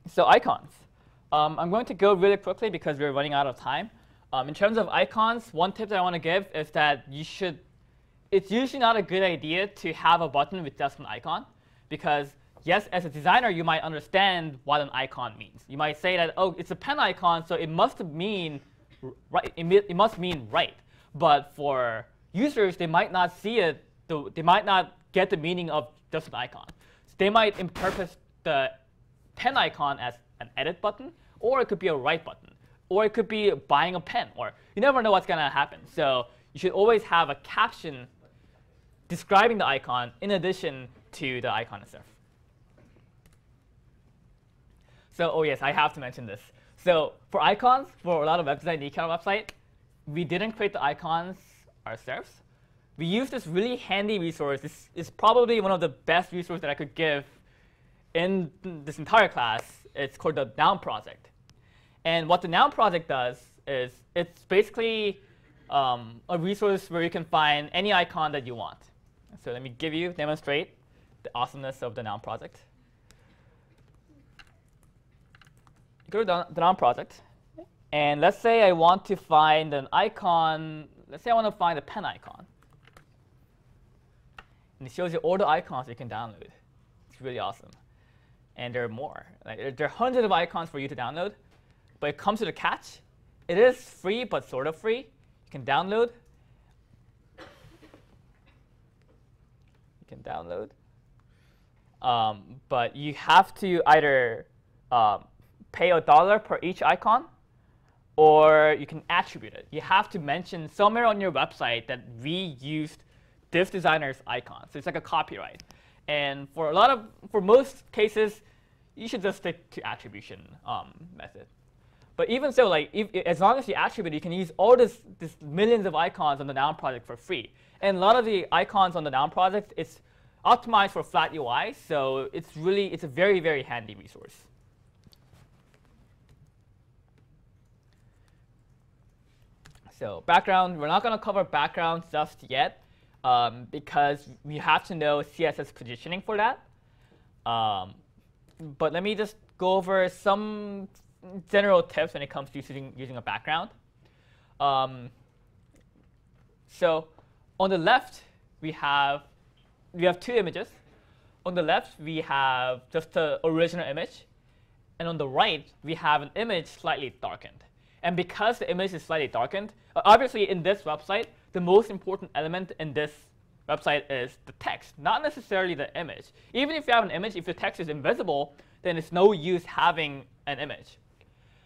So icons. I'm going to go really quickly because we're running out of time. In terms of icons, one tip that I want to give is that it's usually not a good idea to have a button with just an icon, because yes, as a designer, you might understand what an icon means. You might say that, oh, it's a pen icon, so it must mean right. It must mean right. But for users, they might not see it. They might not get the meaning of just an icon. So they might interpret the pen icon as an edit button, or it could be a write button, or it could be buying a pen, or you never know what's going to happen. So you should always have a caption describing the icon in addition to the icon itself. So, oh yes, I have to mention this. So for icons, for a lot of web design DeCal website, we didn't create the icons ourselves. We used this really handy resource. This is probably one of the best resources that I could give in this entire class. It's called the Noun project. And what the Noun project does is it's basically a resource where you can find any icon that you want. So let me demonstrate the awesomeness of the Noun project. Go to the Noun project. And let's say I want to find an icon. Let's say I want to find a pen icon. And it shows you all the icons you can download. It's really awesome. And there are more. Like, there are hundreds of icons for you to download. But it comes to the catch. It is free, but sort of free. You can download. But you have to either pay $1 per each icon, or you can attribute it. You have to mention somewhere on your website that we used this designer's icon. So it's like a copyright. And for most cases, you should just stick to attribution method. But even so, like as long as you attribute, you can use all this millions of icons on the Noun project for free. And a lot of the icons on the Noun project, it's optimized for flat UI, so it's a very, very handy resource. So background, we're not going to cover background just yet because we have to know CSS positioning for that. But let me just go over some general tips when it comes to using a background. So on the left, we have two images. On the left, we have just the original image. And on the right, we have an image slightly darkened. And because the image is slightly darkened, obviously in this website, the most important element in this website is the text, not necessarily the image. Even if you have an image, if the text is invisible, then it's no use having an image.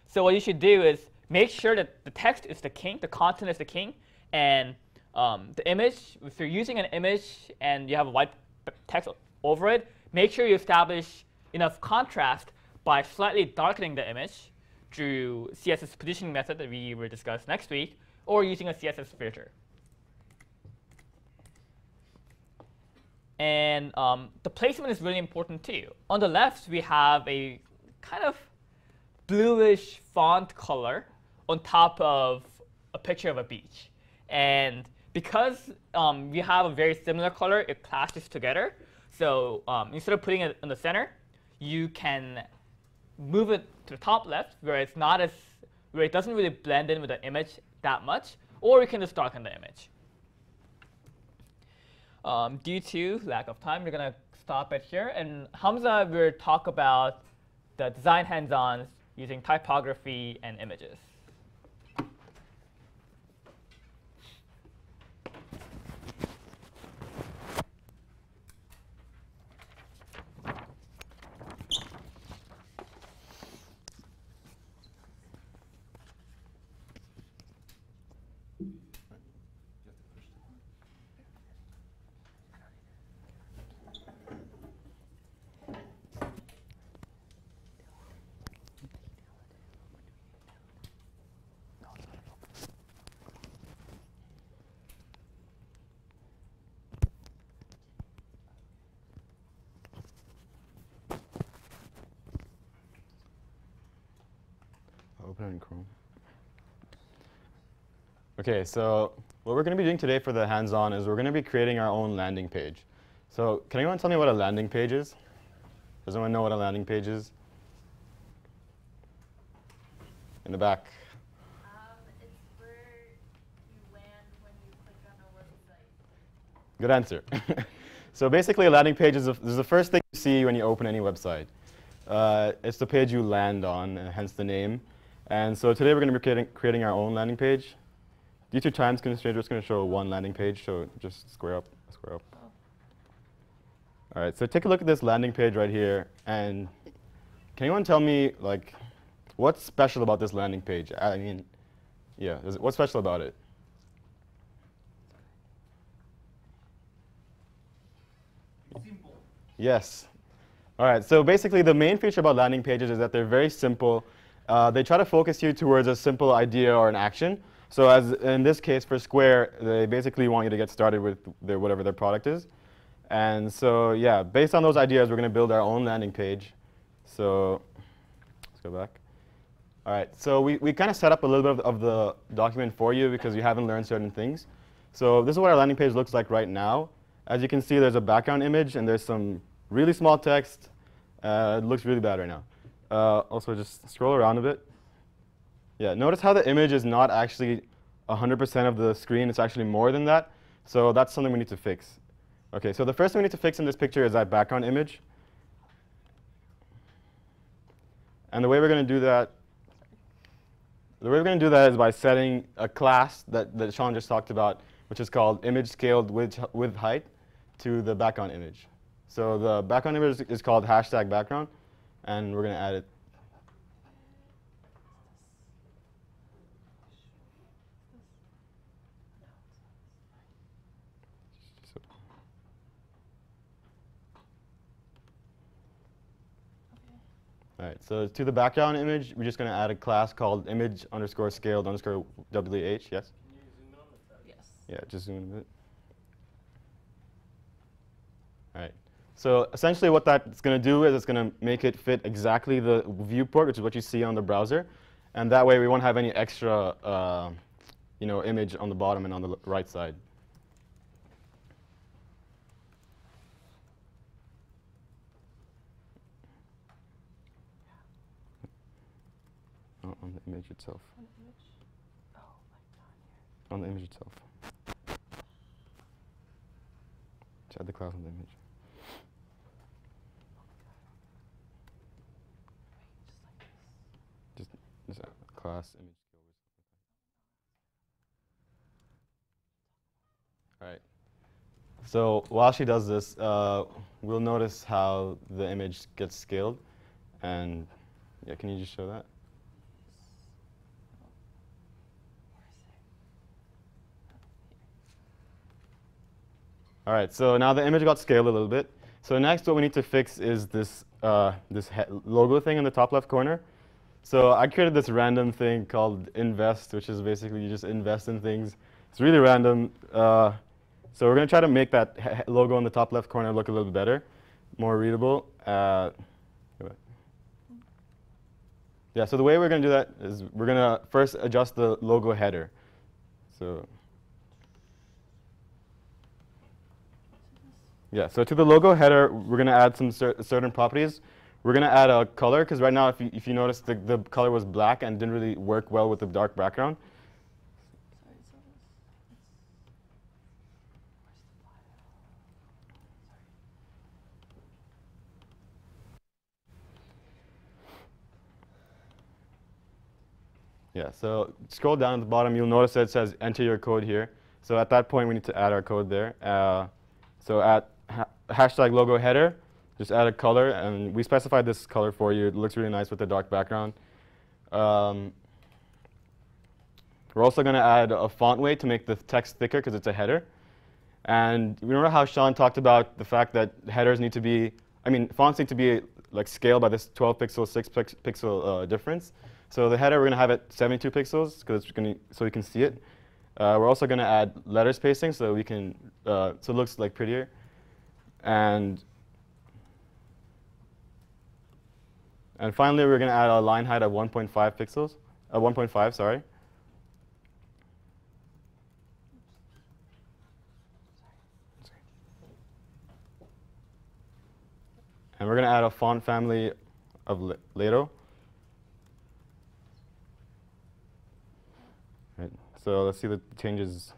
So what you should do is make sure that the text is the king, the content is the king, and the image, if you're using an image and you have a white text over it, make sure you establish enough contrast by slightly darkening the image through CSS positioning method that we will discuss next week, or using a CSS filter. And the placement is really important too. On the left, we have a kind of bluish font color on top of a picture of a beach. And because we have a very similar color, it clashes together. So instead of putting it in the center, you can move it to the top left, where it's not as where it doesn't really blend in with the image that much, or you can just darken the image. Due to lack of time, we're going to stop it here. And Hamza will talk about the design hands-ons using typography and images. Open it in Chrome. OK, so what we're going to be doing today for the hands-on is we're going to be creating our own landing page. So can anyone tell me what a landing page is? Does anyone know what a landing page is? In the back. It's where you land when you click on a website. Good answer. So basically, a landing page is the first thing you see when you open any website. It's the page you land on, hence the name. And so today we're going to be creating our own landing page. Due to time constraints, we're just going to show one landing page. So just square up, square up. Oh. All right, so take a look at this landing page right here. And can anyone tell me, like, what's special about this landing page? I mean, yeah, what's special about it? Simple. Yes. All right, so basically the main feature about landing pages is that they're very simple. They try to focus you towards a simple idea or an action. So as in this case for Square, they basically want you to get started with whatever their product is. And so yeah, based on those ideas, we're going to build our own landing page. So let's go back. All right, so we kind of set up a little bit of the document for you because you haven't learned certain things. So this is what our landing page looks like right now. As you can see, there's a background image, and there's some really small text. It looks really bad right now. Also, just scroll around a bit. Yeah, notice how the image is not actually 100% of the screen. It's actually more than that. So that's something we need to fix. OK, so the first thing we need to fix in this picture is that background image. And the way we're going to do that is by setting a class that Sean just talked about, which is called image scaled with height to the background image. So the background image is called hashtag background, and we're going to add it. All right, so to the background image, we're just going to add a class called image underscore scaled underscore WH. Yes? Can you zoom in on the text? Yes. Yeah, just zoom in a bit. All right. So essentially what that's going to do is it's going to make it fit exactly the viewport, which is what you see on the browser. And that way we won't have any extra image on the bottom and on the right side. On the image itself. On the image? Oh, like down here. On the image itself. Just add the class on the image. Just class image. All right. So while she does this, we'll notice how the image gets scaled. And yeah, can you just show that? All right, so now the image got scaled a little bit. So next what we need to fix is this logo thing in the top left corner. So I created this random thing called invest, which is basically you just invest in things. It's really random. So we're going to try to make that logo in the top left corner look a little bit better, more readable. Yeah, so the way we're going to do that is we're going to first adjust the logo header. So Yeah, so to the logo header, we're going to add some certain properties. We're going to add a color, because right now, if you notice, the color was black and didn't really work well with the dark background. Yeah, so scroll down at the bottom, you'll notice that it says enter your code here. So at that point, we need to add our code there. So at hashtag logo header, just add a color, and we specified this color for you. It looks really nice with the dark background. We're also going to add a font weight to make the text thicker because it's a header. And remember how Sean talked about the fact that headers need to be, fonts need to be like scaled by this 12 pixel, 6 pixel difference. So the header we're going to have it 72 pixels so we can see it. We're also going to add letter spacing so we can so it looks like prettier. And finally, we're going to add a line height of 1.5 pixels, 1.5, sorry. And we're going to add a font family of Lato. Right, so let's see the changes.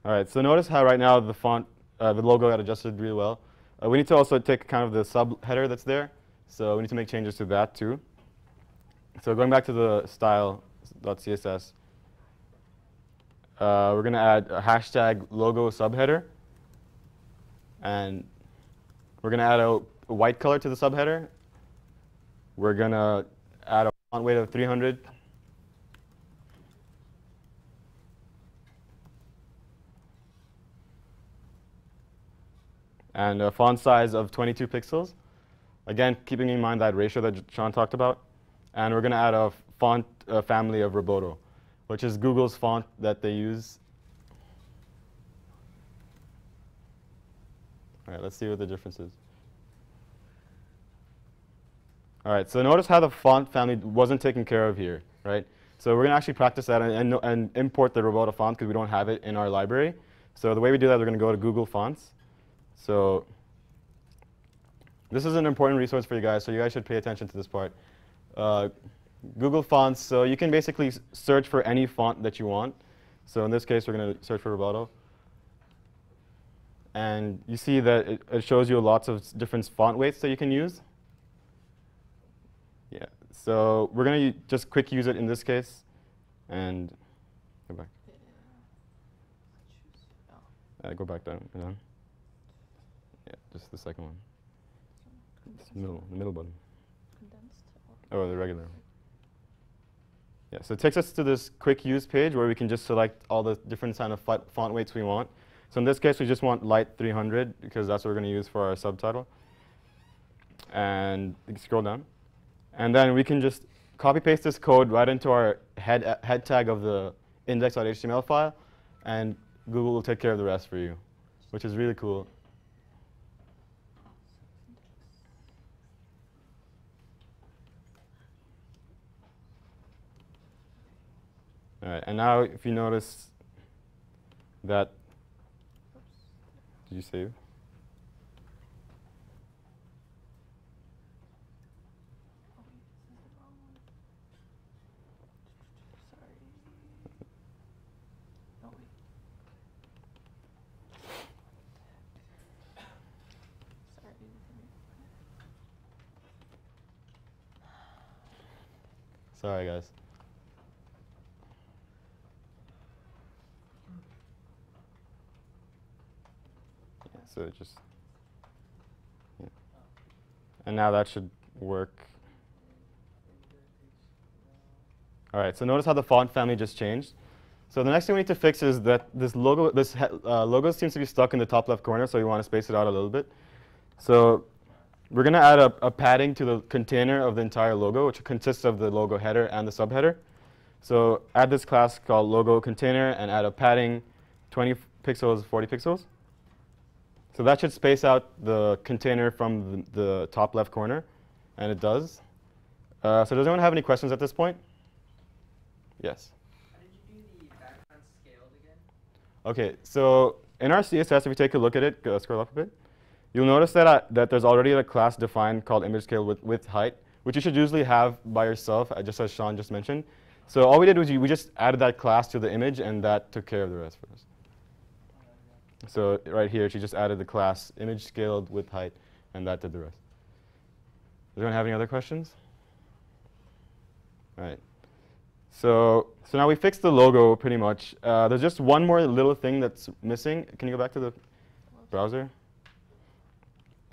All right, so notice how right now the font, the logo got adjusted really well. We need to also take kind of the subheader that's there. So we need to make changes to that too. So going back to the style.css, we're going to add a hashtag logo subheader. And we're going to add a white color to the subheader. We're going to add a font weight of 300. And a font size of 22 pixels. Again, keeping in mind that ratio that Sean talked about. And we're going to add a font family of Roboto, which is Google's font that they use. All right, let's see what the difference is. All right, so notice how the font family wasn't taken care of here, right? So we're going to actually practice that and import the Roboto font because we don't have it in our library. So the way we do that, we're going to go to Google Fonts. So this is an important resource for you guys, so you guys should pay attention to this part. Google Fonts, so you can basically search for any font that you want. So in this case, we're going to search for Roboto. And you see that it shows you lots of different font weights that you can use. Yeah, so we're going to just quick use it in this case. And go back. Go back down. Yeah, just the second one. The middle button. Oh, the regular. Yeah, so it takes us to this quick use page where we can just select all the different kind of font weights we want. So in this case, we just want light 300 because that's what we're going to use for our subtitle. And you can scroll down. And then we can just copy paste this code right into our head tag of the index.html file, and Google will take care of the rest for you, which is really cool. All right, and now if you notice that, did you save? Sorry, guys. Yeah, so it just, yeah. And now that should work. All right, so notice how the font family just changed. So the next thing we need to fix is that this logo, logo seems to be stuck in the top left corner, so we want to space it out a little bit. So we're going to add a padding to the container of the entire logo, which consists of the logo header and the subheader. So add this class called logo container and add a padding 20 pixels, 40 pixels. So that should space out the container from the top left corner, and it does. So does anyone have any questions at this point? Yes? How did you do the background scaled again? OK, so in our CSS, if you take a look at it, scroll up a bit, you'll notice that, that there's already a class defined called image scale with height, which you should usually have by yourself, just as Sean just mentioned. So all we did was we just added that class to the image, and that took care of the rest for us. So right here, she just added the class image scaled with height, and that did the rest. Does anyone have any other questions? All right. So now we fixed the logo pretty much. There's just one more little thing that's missing. Can you go back to the browser?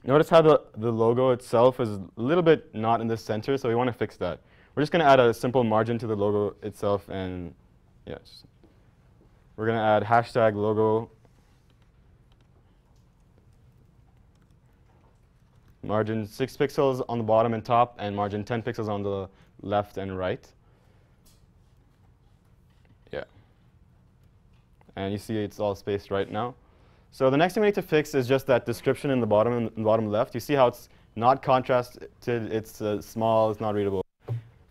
Notice how the logo itself is a little bit not in the center, so we want to fix that. We're just going to add a simple margin to the logo itself, and yeah, we're going to add hashtag logo margin 6 pixels on the bottom and top, and margin 10 pixels on the left and right. Yeah. And you see it's all spaced right now. So the next thing we need to fix is just that description in the bottom left. You see how it's not contrasted, it's small, it's not readable.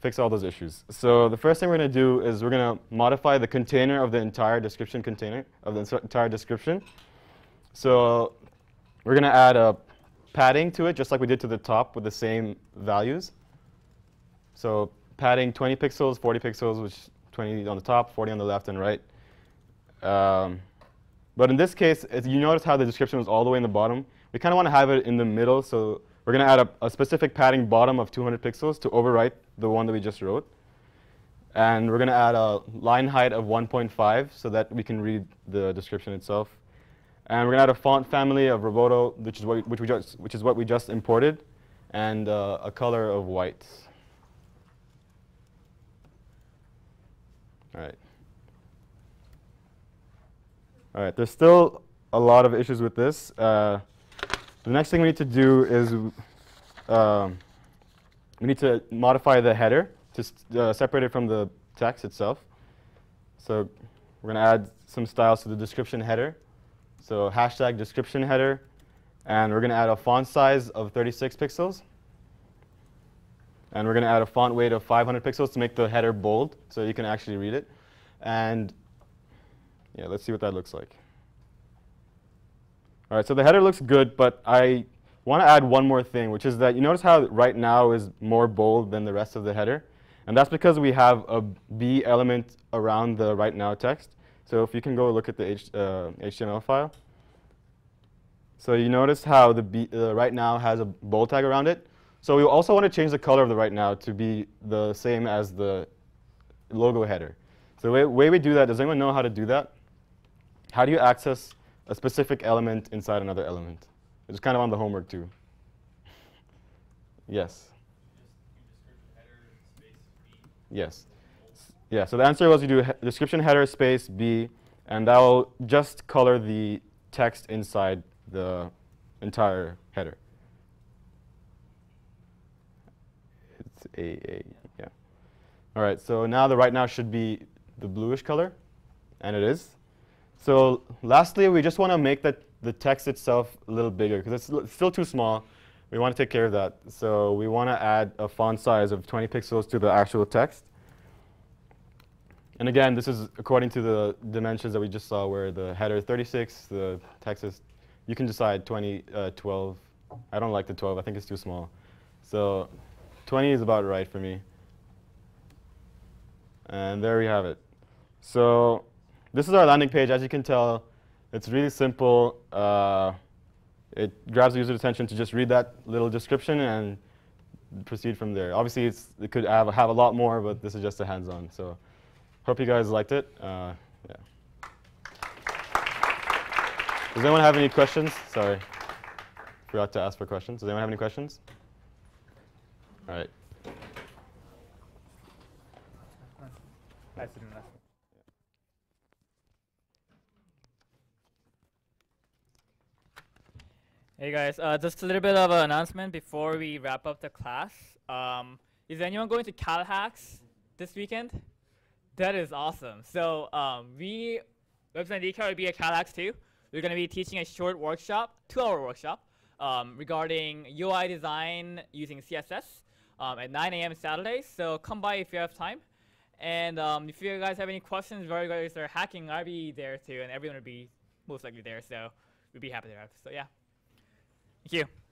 Fix all those issues. So the first thing we're going to do is we're going to modify the container of the entire description container, of the entire description. So we're going to add a padding to it, just like we did to the top with the same values. So padding 20 pixels, 40 pixels, which 20 on the top, 40 on the left and right. But in this case, you notice how the description was all the way in the bottom. We kind of want to have it in the middle, so we're going to add a specific padding bottom of 200 pixels to overwrite the one that we just wrote. And we're going to add a line height of 1.5 so that we can read the description itself. And we're going to add a font family of Roboto, which is what we just imported, and a color of white. All right. All right. There's still a lot of issues with this. The next thing we need to do is we need to modify the header to separate it from the text itself. So we're going to add some styles to the description header. So hashtag description header, and we're going to add a font size of 36 pixels. And we're going to add a font weight of 500 pixels to make the header bold so you can actually read it. And yeah, let's see what that looks like. All right, so the header looks good, but I want to add one more thing, which is that you notice how right now is more bold than the rest of the header. And that's because we have a B element around the right now text. So if you can go look at the HTML file. So you notice how the right now has a bold tag around it. So we also want to change the color of the right now to be the same as the logo header. So the way we do that, does anyone know how to do that? How do you access a specific element inside another element? It's kind of on the homework too. Yes. Yes. Yeah, so the answer was you do description header space B, and that will just color the text inside the entire header. It's AA, yeah. All right, so now the right now should be the bluish color, and it is. So lastly, we just want to make the text itself a little bigger, because it's still too small. We want to take care of that. So we want to add a font size of 20 pixels to the actual text. And again, this is according to the dimensions that we just saw, where the header is 36, the text is, you can decide 20, 12. I don't like the 12. I think it's too small. So 20 is about right for me. And there we have it. So this is our landing page. As you can tell, it's really simple. It grabs the user's attention to just read that little description and proceed from there. Obviously, it could have a lot more, but this is just a hands-on. So hope you guys liked it. Yeah. Does anyone have any questions? Sorry, forgot to ask for questions. Does anyone have any questions? All right. Hey guys, just a little bit of an announcement before we wrap up the class. Is anyone going to CalHacks this weekend? That is awesome. So we, Website DeCal, will be at CalHacks too. We're going to be teaching a short workshop, 2-hour workshop, regarding UI design using CSS at 9 a.m. Saturdays. So come by if you have time. And if you guys have any questions regarding hacking, I'll be there too, and everyone will be most likely there. So we'd be happy to have. So yeah, thank you.